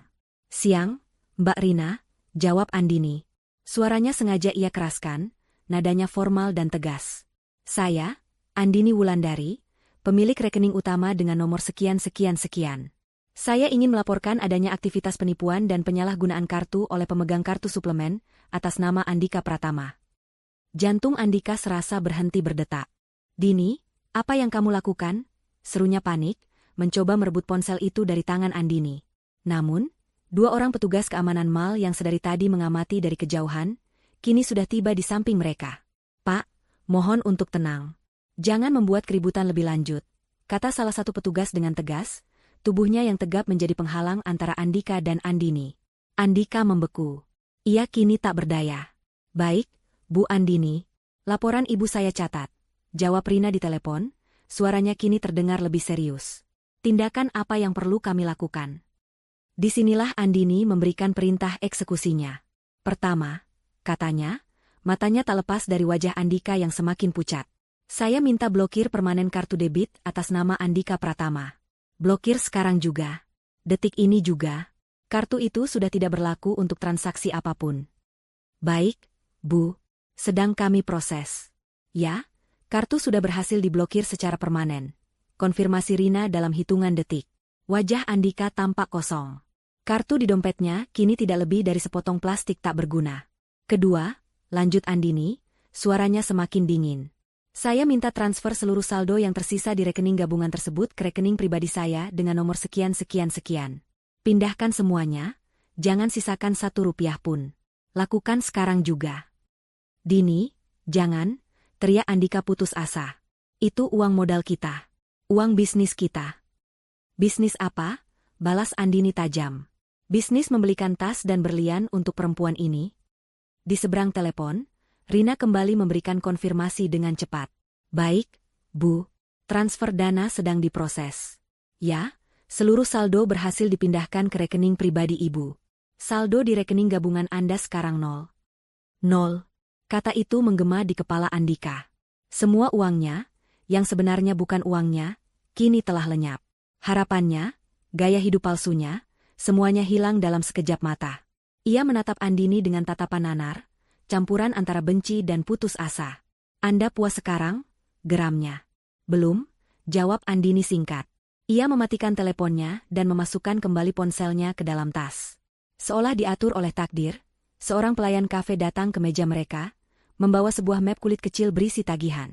"Siang, Mbak Rina," jawab Andini. Suaranya sengaja ia keraskan, nadanya formal dan tegas. "Saya, Andini Wulandari, pemilik rekening utama dengan nomor sekian-sekian-sekian. Saya ingin melaporkan adanya aktivitas penipuan dan penyalahgunaan kartu oleh pemegang kartu suplemen atas nama Andika Pratama." Jantung Andika serasa berhenti berdetak. "Dini, apa yang kamu lakukan?" serunya panik, mencoba merebut ponsel itu dari tangan Andini. Namun, dua orang petugas keamanan mal yang sedari tadi mengamati dari kejauhan, kini sudah tiba di samping mereka. "Pak, mohon untuk tenang. Jangan membuat keributan lebih lanjut," kata salah satu petugas dengan tegas, tubuhnya yang tegap menjadi penghalang antara Andika dan Andini. Andika membeku. Ia kini tak berdaya. "Baik, Bu Andini, laporan ibu saya catat," jawab Rina di telepon, suaranya kini terdengar lebih serius. Tindakan apa yang perlu kami lakukan? Disinilah Andini memberikan perintah eksekusinya. Pertama, katanya, matanya tak lepas dari wajah Andika yang semakin pucat. Saya minta blokir permanen kartu debit atas nama Andika Pratama. Blokir sekarang juga. Detik ini juga. Kartu itu sudah tidak berlaku untuk transaksi apapun. Baik, Bu. Sedang kami proses. Ya, kartu sudah berhasil diblokir secara permanen. Konfirmasi Rina dalam hitungan detik. Wajah Andika tampak kosong. Kartu di dompetnya kini tidak lebih dari sepotong plastik tak berguna. Kedua, lanjut Andini, suaranya semakin dingin. Saya minta transfer seluruh saldo yang tersisa di rekening gabungan tersebut ke rekening pribadi saya dengan nomor sekian-sekian-sekian. Pindahkan semuanya, jangan sisakan 1 rupiah pun. Lakukan sekarang juga. Dini, jangan, teriak Andika putus asa. Itu uang modal kita. Uang bisnis kita. Bisnis apa? Balas Andini tajam. Bisnis membelikan tas dan berlian untuk perempuan ini. Di seberang telepon, Rina kembali memberikan konfirmasi dengan cepat. Baik, Bu. Transfer dana sedang diproses. Ya, seluruh saldo berhasil dipindahkan ke rekening pribadi Ibu. Saldo di rekening gabungan Anda sekarang 0. 0. Kata itu menggema di kepala Andika. Semua uangnya, yang sebenarnya bukan uangnya, kini telah lenyap. Harapannya, gaya hidup palsunya, semuanya hilang dalam sekejap mata. Ia menatap Andini dengan tatapan nanar, campuran antara benci dan putus asa. Anda puas sekarang? Geramnya. Belum, jawab Andini singkat. Ia mematikan teleponnya dan memasukkan kembali ponselnya ke dalam tas. Seolah diatur oleh takdir, seorang pelayan kafe datang ke meja mereka, membawa sebuah map kulit kecil berisi tagihan.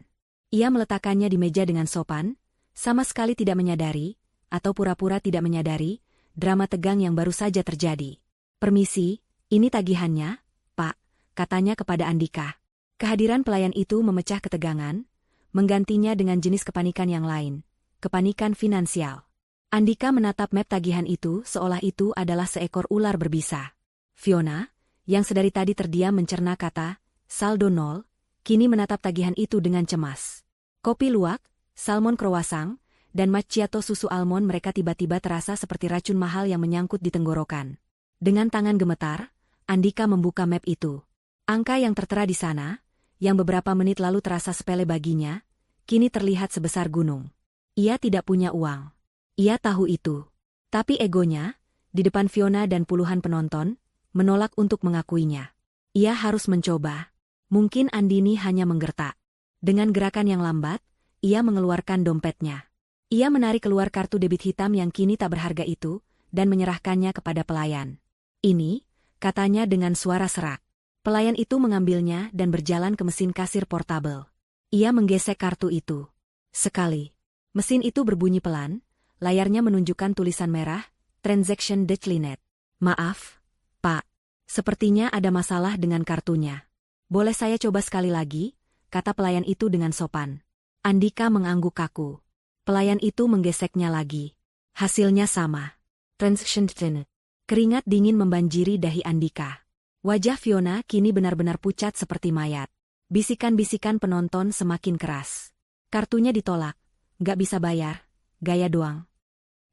Ia meletakkannya di meja dengan sopan, sama sekali tidak menyadari, atau pura-pura tidak menyadari, drama tegang yang baru saja terjadi. Permisi, ini tagihannya, Pak, katanya kepada Andika. Kehadiran pelayan itu memecah ketegangan, menggantinya dengan jenis kepanikan yang lain, kepanikan finansial. Andika menatap map tagihan itu seolah itu adalah seekor ular berbisa. Fiona, yang sedari tadi terdiam mencerna kata, saldo 0, kini menatap tagihan itu dengan cemas. Kopi luwak, salmon croissant, dan macchiato susu almond mereka tiba-tiba terasa seperti racun mahal yang menyangkut di tenggorokan. Dengan tangan gemetar, Andika membuka map itu. Angka yang tertera di sana, yang beberapa menit lalu terasa sepele baginya, kini terlihat sebesar gunung. Ia tidak punya uang. Ia tahu itu. Tapi egonya, di depan Fiona dan puluhan penonton, menolak untuk mengakuinya. Ia harus mencoba. Mungkin Andini hanya menggertak. Dengan gerakan yang lambat, ia mengeluarkan dompetnya. Ia menarik keluar kartu debit hitam yang kini tak berharga itu, dan menyerahkannya kepada pelayan. Ini, katanya dengan suara serak. Pelayan itu mengambilnya dan berjalan ke mesin kasir portabel. Ia menggesek kartu itu. Sekali. Mesin itu berbunyi pelan, layarnya menunjukkan tulisan merah, Transaction Declined. Maaf, Pak. Sepertinya ada masalah dengan kartunya. Boleh saya coba sekali lagi? Kata pelayan itu dengan sopan. Andika mengangguk kaku. Pelayan itu menggeseknya lagi. Hasilnya sama. Transaction declined. Keringat dingin membanjiri dahi Andika. Wajah Fiona kini benar-benar pucat seperti mayat. Bisikan-bisikan penonton semakin keras. Kartunya ditolak. Gak bisa bayar. Gaya doang.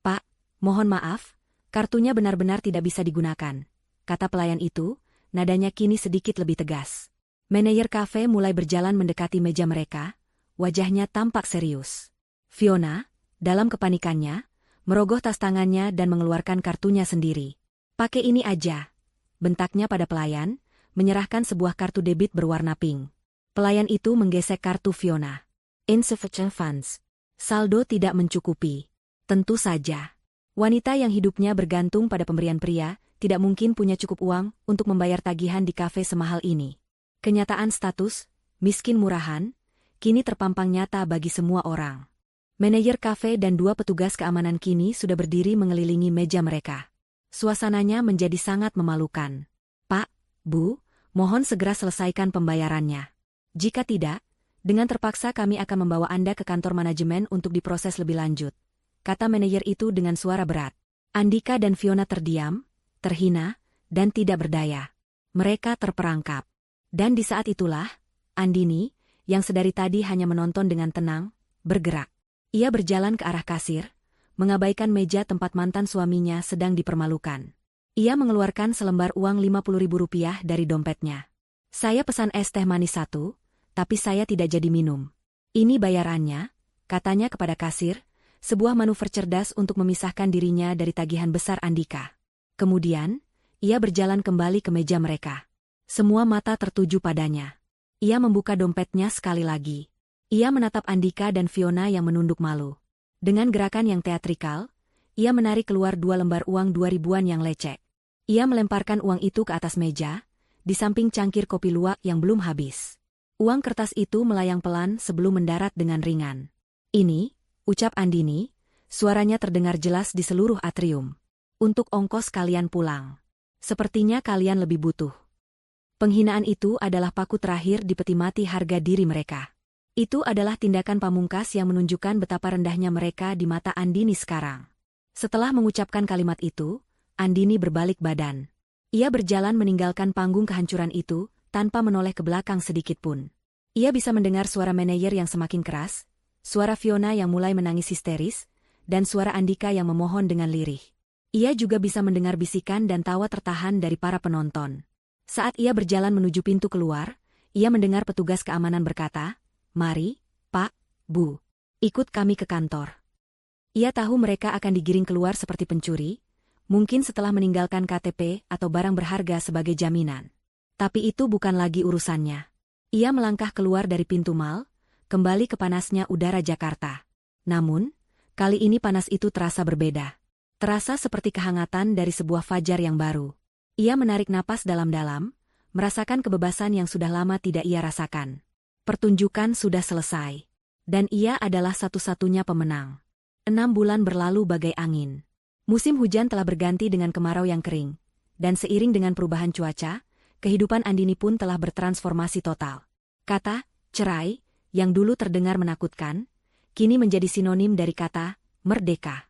Pak, mohon maaf. Kartunya benar-benar tidak bisa digunakan. Kata pelayan itu, nadanya kini sedikit lebih tegas. Manajer kafe mulai berjalan mendekati meja mereka. Wajahnya tampak serius. Fiona, dalam kepanikannya, merogoh tas tangannya dan mengeluarkan kartunya sendiri. Pakai ini aja. Bentaknya pada pelayan, menyerahkan sebuah kartu debit berwarna pink. Pelayan itu menggesek kartu Fiona. Insufficient funds. Saldo tidak mencukupi. Tentu saja. Wanita yang hidupnya bergantung pada pemberian pria, tidak mungkin punya cukup uang untuk membayar tagihan di kafe semahal ini. Kenyataan status, miskin murahan, kini terpampang nyata bagi semua orang. Manajer kafe dan 2 petugas keamanan kini sudah berdiri mengelilingi meja mereka. Suasananya menjadi sangat memalukan. Pak, Bu, mohon segera selesaikan pembayarannya. Jika tidak, dengan terpaksa kami akan membawa Anda ke kantor manajemen untuk diproses lebih lanjut. Kata manajer itu dengan suara berat. Andika dan Fiona terdiam, terhina, dan tidak berdaya. Mereka terperangkap. Dan di saat itulah, Andini, yang sedari tadi hanya menonton dengan tenang, bergerak. Ia berjalan ke arah kasir, mengabaikan meja tempat mantan suaminya sedang dipermalukan. Ia mengeluarkan selembar uang Rp50.000 dari dompetnya. "Saya pesan es teh manis 1, tapi saya tidak jadi minum. Ini bayarannya," katanya kepada kasir, sebuah manuver cerdas untuk memisahkan dirinya dari tagihan besar Andika. Kemudian, ia berjalan kembali ke meja mereka. Semua mata tertuju padanya. Ia membuka dompetnya sekali lagi. Ia menatap Andika dan Fiona yang menunduk malu. Dengan gerakan yang teatrikal, ia menarik keluar 2 lembar uang 2 ribuan yang lecek. Ia melemparkan uang itu ke atas meja, di samping cangkir kopi luwak yang belum habis. Uang kertas itu melayang pelan sebelum mendarat dengan ringan. "Ini," ucap Andini, suaranya terdengar jelas di seluruh atrium. "Untuk ongkos kalian pulang. Sepertinya kalian lebih butuh." Penghinaan itu adalah paku terakhir di peti mati harga diri mereka. Itu adalah tindakan pamungkas yang menunjukkan betapa rendahnya mereka di mata Andini sekarang. Setelah mengucapkan kalimat itu, Andini berbalik badan. Ia berjalan meninggalkan panggung kehancuran itu, tanpa menoleh ke belakang sedikitpun. Ia bisa mendengar suara manajer yang semakin keras, suara Fiona yang mulai menangis histeris, dan suara Andika yang memohon dengan lirih. Ia juga bisa mendengar bisikan dan tawa tertahan dari para penonton. Saat ia berjalan menuju pintu keluar, ia mendengar petugas keamanan berkata, "Mari, Pak, Bu, ikut kami ke kantor." Ia tahu mereka akan digiring keluar seperti pencuri, mungkin setelah meninggalkan KTP atau barang berharga sebagai jaminan. Tapi itu bukan lagi urusannya. Ia melangkah keluar dari pintu mal, kembali ke panasnya udara Jakarta. Namun, kali ini panas itu terasa berbeda. Terasa seperti kehangatan dari sebuah fajar yang baru. Ia menarik napas dalam-dalam, merasakan kebebasan yang sudah lama tidak ia rasakan. Pertunjukan sudah selesai. Dan ia adalah satu-satunya pemenang. 6 bulan berlalu bagai angin. Musim hujan telah berganti dengan kemarau yang kering. Dan seiring dengan perubahan cuaca, kehidupan Andini pun telah bertransformasi total. Kata cerai, yang dulu terdengar menakutkan, kini menjadi sinonim dari kata merdeka.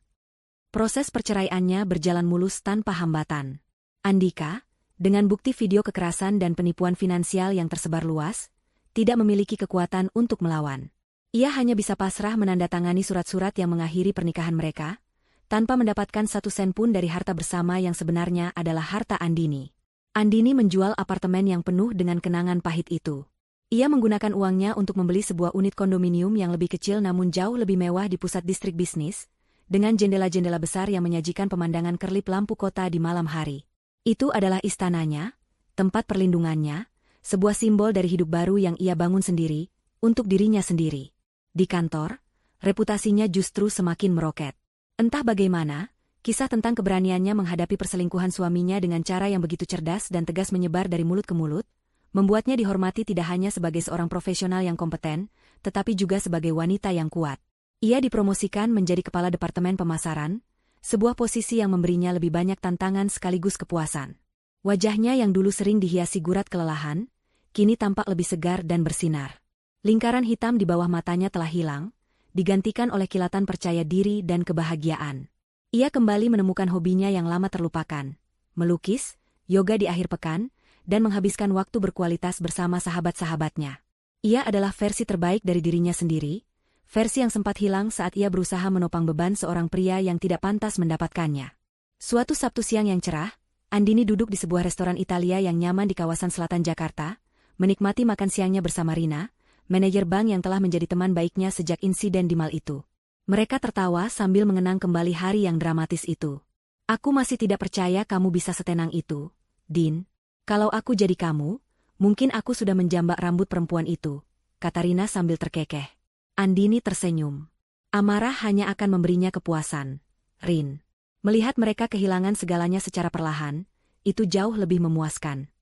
Proses perceraiannya berjalan mulus tanpa hambatan. Andika, dengan bukti video kekerasan dan penipuan finansial yang tersebar luas, tidak memiliki kekuatan untuk melawan. Ia hanya bisa pasrah menandatangani surat-surat yang mengakhiri pernikahan mereka, tanpa mendapatkan 1 sen pun dari harta bersama yang sebenarnya adalah harta Andini. Andini menjual apartemen yang penuh dengan kenangan pahit itu. Ia menggunakan uangnya untuk membeli sebuah unit kondominium yang lebih kecil namun jauh lebih mewah di pusat distrik bisnis, dengan jendela-jendela besar yang menyajikan pemandangan kerlip lampu kota di malam hari. Itu adalah istananya, tempat perlindungannya, sebuah simbol dari hidup baru yang ia bangun sendiri, untuk dirinya sendiri. Di kantor, reputasinya justru semakin meroket. Entah bagaimana, kisah tentang keberaniannya menghadapi perselingkuhan suaminya dengan cara yang begitu cerdas dan tegas menyebar dari mulut ke mulut, membuatnya dihormati tidak hanya sebagai seorang profesional yang kompeten, tetapi juga sebagai wanita yang kuat. Ia dipromosikan menjadi kepala departemen pemasaran, sebuah posisi yang memberinya lebih banyak tantangan sekaligus kepuasan. Wajahnya yang dulu sering dihiasi gurat kelelahan, kini tampak lebih segar dan bersinar. Lingkaran hitam di bawah matanya telah hilang, digantikan oleh kilatan percaya diri dan kebahagiaan. Ia kembali menemukan hobinya yang lama terlupakan, melukis, yoga di akhir pekan, dan menghabiskan waktu berkualitas bersama sahabat-sahabatnya. Ia adalah versi terbaik dari dirinya sendiri, versi yang sempat hilang saat ia berusaha menopang beban seorang pria yang tidak pantas mendapatkannya. Suatu Sabtu siang yang cerah, Andini duduk di sebuah restoran Italia yang nyaman di kawasan selatan Jakarta, menikmati makan siangnya bersama Rina, manajer bank yang telah menjadi teman baiknya sejak insiden di mal itu. Mereka tertawa sambil mengenang kembali hari yang dramatis itu. "Aku masih tidak percaya kamu bisa setenang itu, Din. Kalau aku jadi kamu, mungkin aku sudah menjambak rambut perempuan itu," kata Rina sambil terkekeh. Andini tersenyum. Amarah hanya akan memberinya kepuasan. Rin. Melihat mereka kehilangan segalanya secara perlahan, itu jauh lebih memuaskan.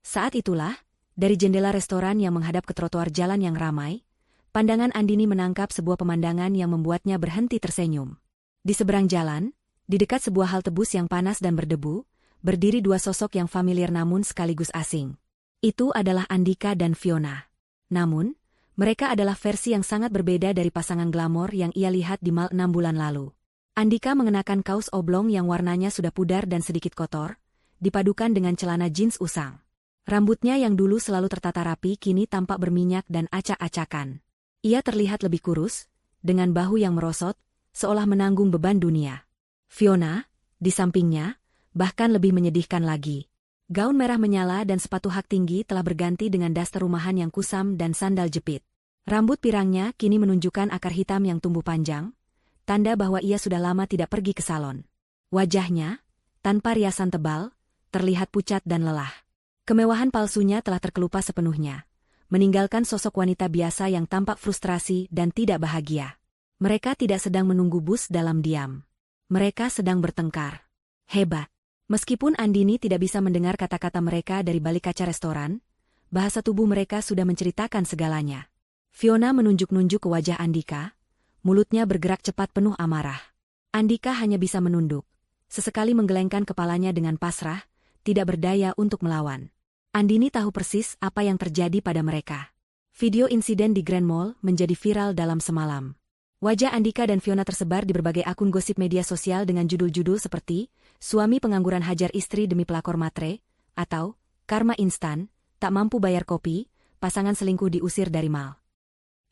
Saat itulah, dari jendela restoran yang menghadap ke trotoar jalan yang ramai, pandangan Andini menangkap sebuah pemandangan yang membuatnya berhenti tersenyum. Di seberang jalan, di dekat sebuah halte bus yang panas dan berdebu, berdiri 2 sosok yang familiar namun sekaligus asing. Itu adalah Andika dan Fiona. Namun, mereka adalah versi yang sangat berbeda dari pasangan glamor yang ia lihat di mal 6 bulan lalu. Andika mengenakan kaos oblong yang warnanya sudah pudar dan sedikit kotor, dipadukan dengan celana jeans usang. Rambutnya yang dulu selalu tertata rapi kini tampak berminyak dan acak-acakan. Ia terlihat lebih kurus, dengan bahu yang merosot, seolah menanggung beban dunia. Fiona, di sampingnya, bahkan lebih menyedihkan lagi. Gaun merah menyala dan sepatu hak tinggi telah berganti dengan daster rumahan yang kusam dan sandal jepit. Rambut pirangnya kini menunjukkan akar hitam yang tumbuh panjang, tanda bahwa ia sudah lama tidak pergi ke salon. Wajahnya, tanpa riasan tebal, terlihat pucat dan lelah. Kemewahan palsunya telah terkelupas sepenuhnya, meninggalkan sosok wanita biasa yang tampak frustrasi dan tidak bahagia. Mereka tidak sedang menunggu bus dalam diam. Mereka sedang bertengkar. Hebat. Meskipun Andini tidak bisa mendengar kata-kata mereka dari balik kaca restoran, bahasa tubuh mereka sudah menceritakan segalanya. Fiona menunjuk-nunjuk ke wajah Andika, mulutnya bergerak cepat penuh amarah. Andika hanya bisa menunduk, sesekali menggelengkan kepalanya dengan pasrah, tidak berdaya untuk melawan. Andini tahu persis apa yang terjadi pada mereka. Video insiden di Grand Mall menjadi viral dalam semalam. Wajah Andika dan Fiona tersebar di berbagai akun gosip media sosial dengan judul-judul seperti "Suami pengangguran hajar istri demi pelakor matre", atau "Karma instan, tak mampu bayar kopi, pasangan selingkuh diusir dari mall".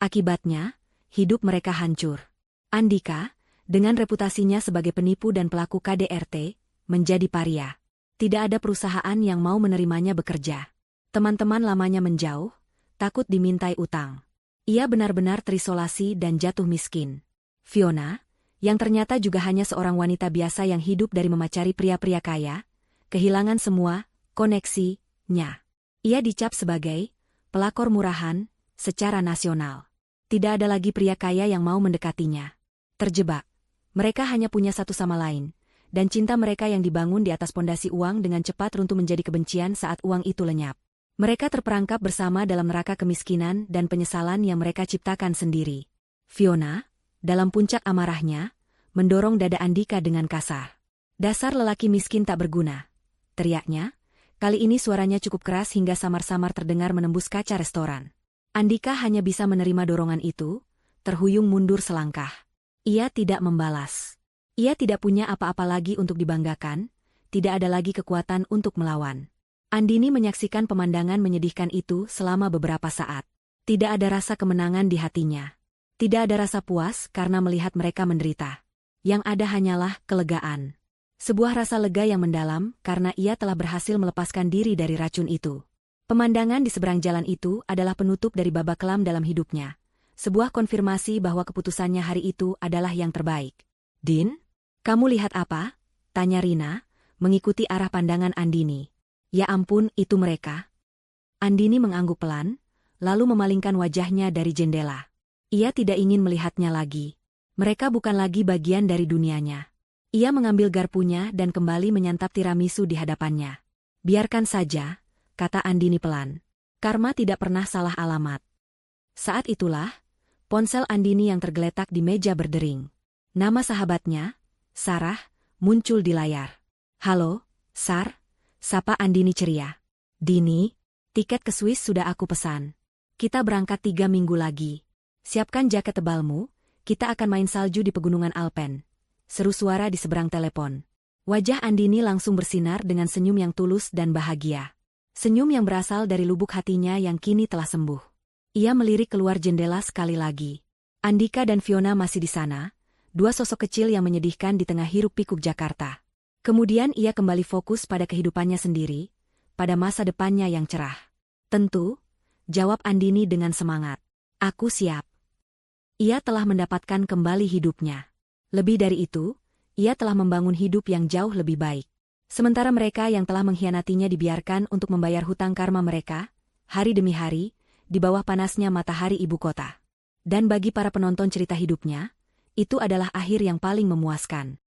Akibatnya, hidup mereka hancur. Andika, dengan reputasinya sebagai penipu dan pelaku KDRT, menjadi paria. Tidak ada perusahaan yang mau menerimanya bekerja. Teman-teman lamanya menjauh, takut dimintai utang. Ia benar-benar terisolasi dan jatuh miskin. Fiona, yang ternyata juga hanya seorang wanita biasa yang hidup dari memacari pria-pria kaya, kehilangan semua koneksinya. Ia dicap sebagai pelakor murahan secara nasional. Tidak ada lagi pria kaya yang mau mendekatinya. Terjebak. Mereka hanya punya satu sama lain, dan cinta mereka yang dibangun di atas pondasi uang dengan cepat runtuh menjadi kebencian saat uang itu lenyap. Mereka terperangkap bersama dalam neraka kemiskinan dan penyesalan yang mereka ciptakan sendiri. Fiona, dalam puncak amarahnya, mendorong dada Andika dengan kasar. "Dasar lelaki miskin tak berguna," teriaknya. Kali ini suaranya cukup keras hingga samar-samar terdengar menembus kaca restoran. Andika hanya bisa menerima dorongan itu, terhuyung mundur selangkah. Ia tidak membalas. Ia tidak punya apa-apa lagi untuk dibanggakan, tidak ada lagi kekuatan untuk melawan. Andini menyaksikan pemandangan menyedihkan itu selama beberapa saat. Tidak ada rasa kemenangan di hatinya. Tidak ada rasa puas karena melihat mereka menderita. Yang ada hanyalah kelegaan. Sebuah rasa lega yang mendalam karena ia telah berhasil melepaskan diri dari racun itu. Pemandangan di seberang jalan itu adalah penutup dari babak kelam dalam hidupnya. Sebuah konfirmasi bahwa keputusannya hari itu adalah yang terbaik. "Din, kamu lihat apa?" tanya Rina, mengikuti arah pandangan Andini. "Ya ampun, itu mereka." Andini mengangguk pelan, lalu memalingkan wajahnya dari jendela. Ia tidak ingin melihatnya lagi. Mereka bukan lagi bagian dari dunianya. Ia mengambil garpunya dan kembali menyantap tiramisu di hadapannya. "Biarkan saja," kata Andini pelan. Karma tidak pernah salah alamat. Saat itulah, ponsel Andini yang tergeletak di meja berdering. Nama sahabatnya, Sarah, muncul di layar. "Halo, Sar," sapa Andini ceria. "Dini, tiket ke Swiss sudah aku pesan. Kita berangkat 3 minggu lagi. Siapkan jaket tebalmu, kita akan main salju di pegunungan Alpen," seru suara di seberang telepon. Wajah Andini langsung bersinar dengan senyum yang tulus dan bahagia. Senyum yang berasal dari lubuk hatinya yang kini telah sembuh. Ia melirik keluar jendela sekali lagi. Andika dan Fiona masih di sana, dua sosok kecil yang menyedihkan di tengah hiruk-pikuk Jakarta. Kemudian ia kembali fokus pada kehidupannya sendiri, pada masa depannya yang cerah. "Tentu," jawab Andini dengan semangat. "Aku siap." Ia telah mendapatkan kembali hidupnya. Lebih dari itu, ia telah membangun hidup yang jauh lebih baik. Sementara mereka yang telah mengkhianatinya dibiarkan untuk membayar hutang karma mereka, hari demi hari, di bawah panasnya matahari ibu kota. Dan bagi para penonton cerita hidupnya, itu adalah akhir yang paling memuaskan.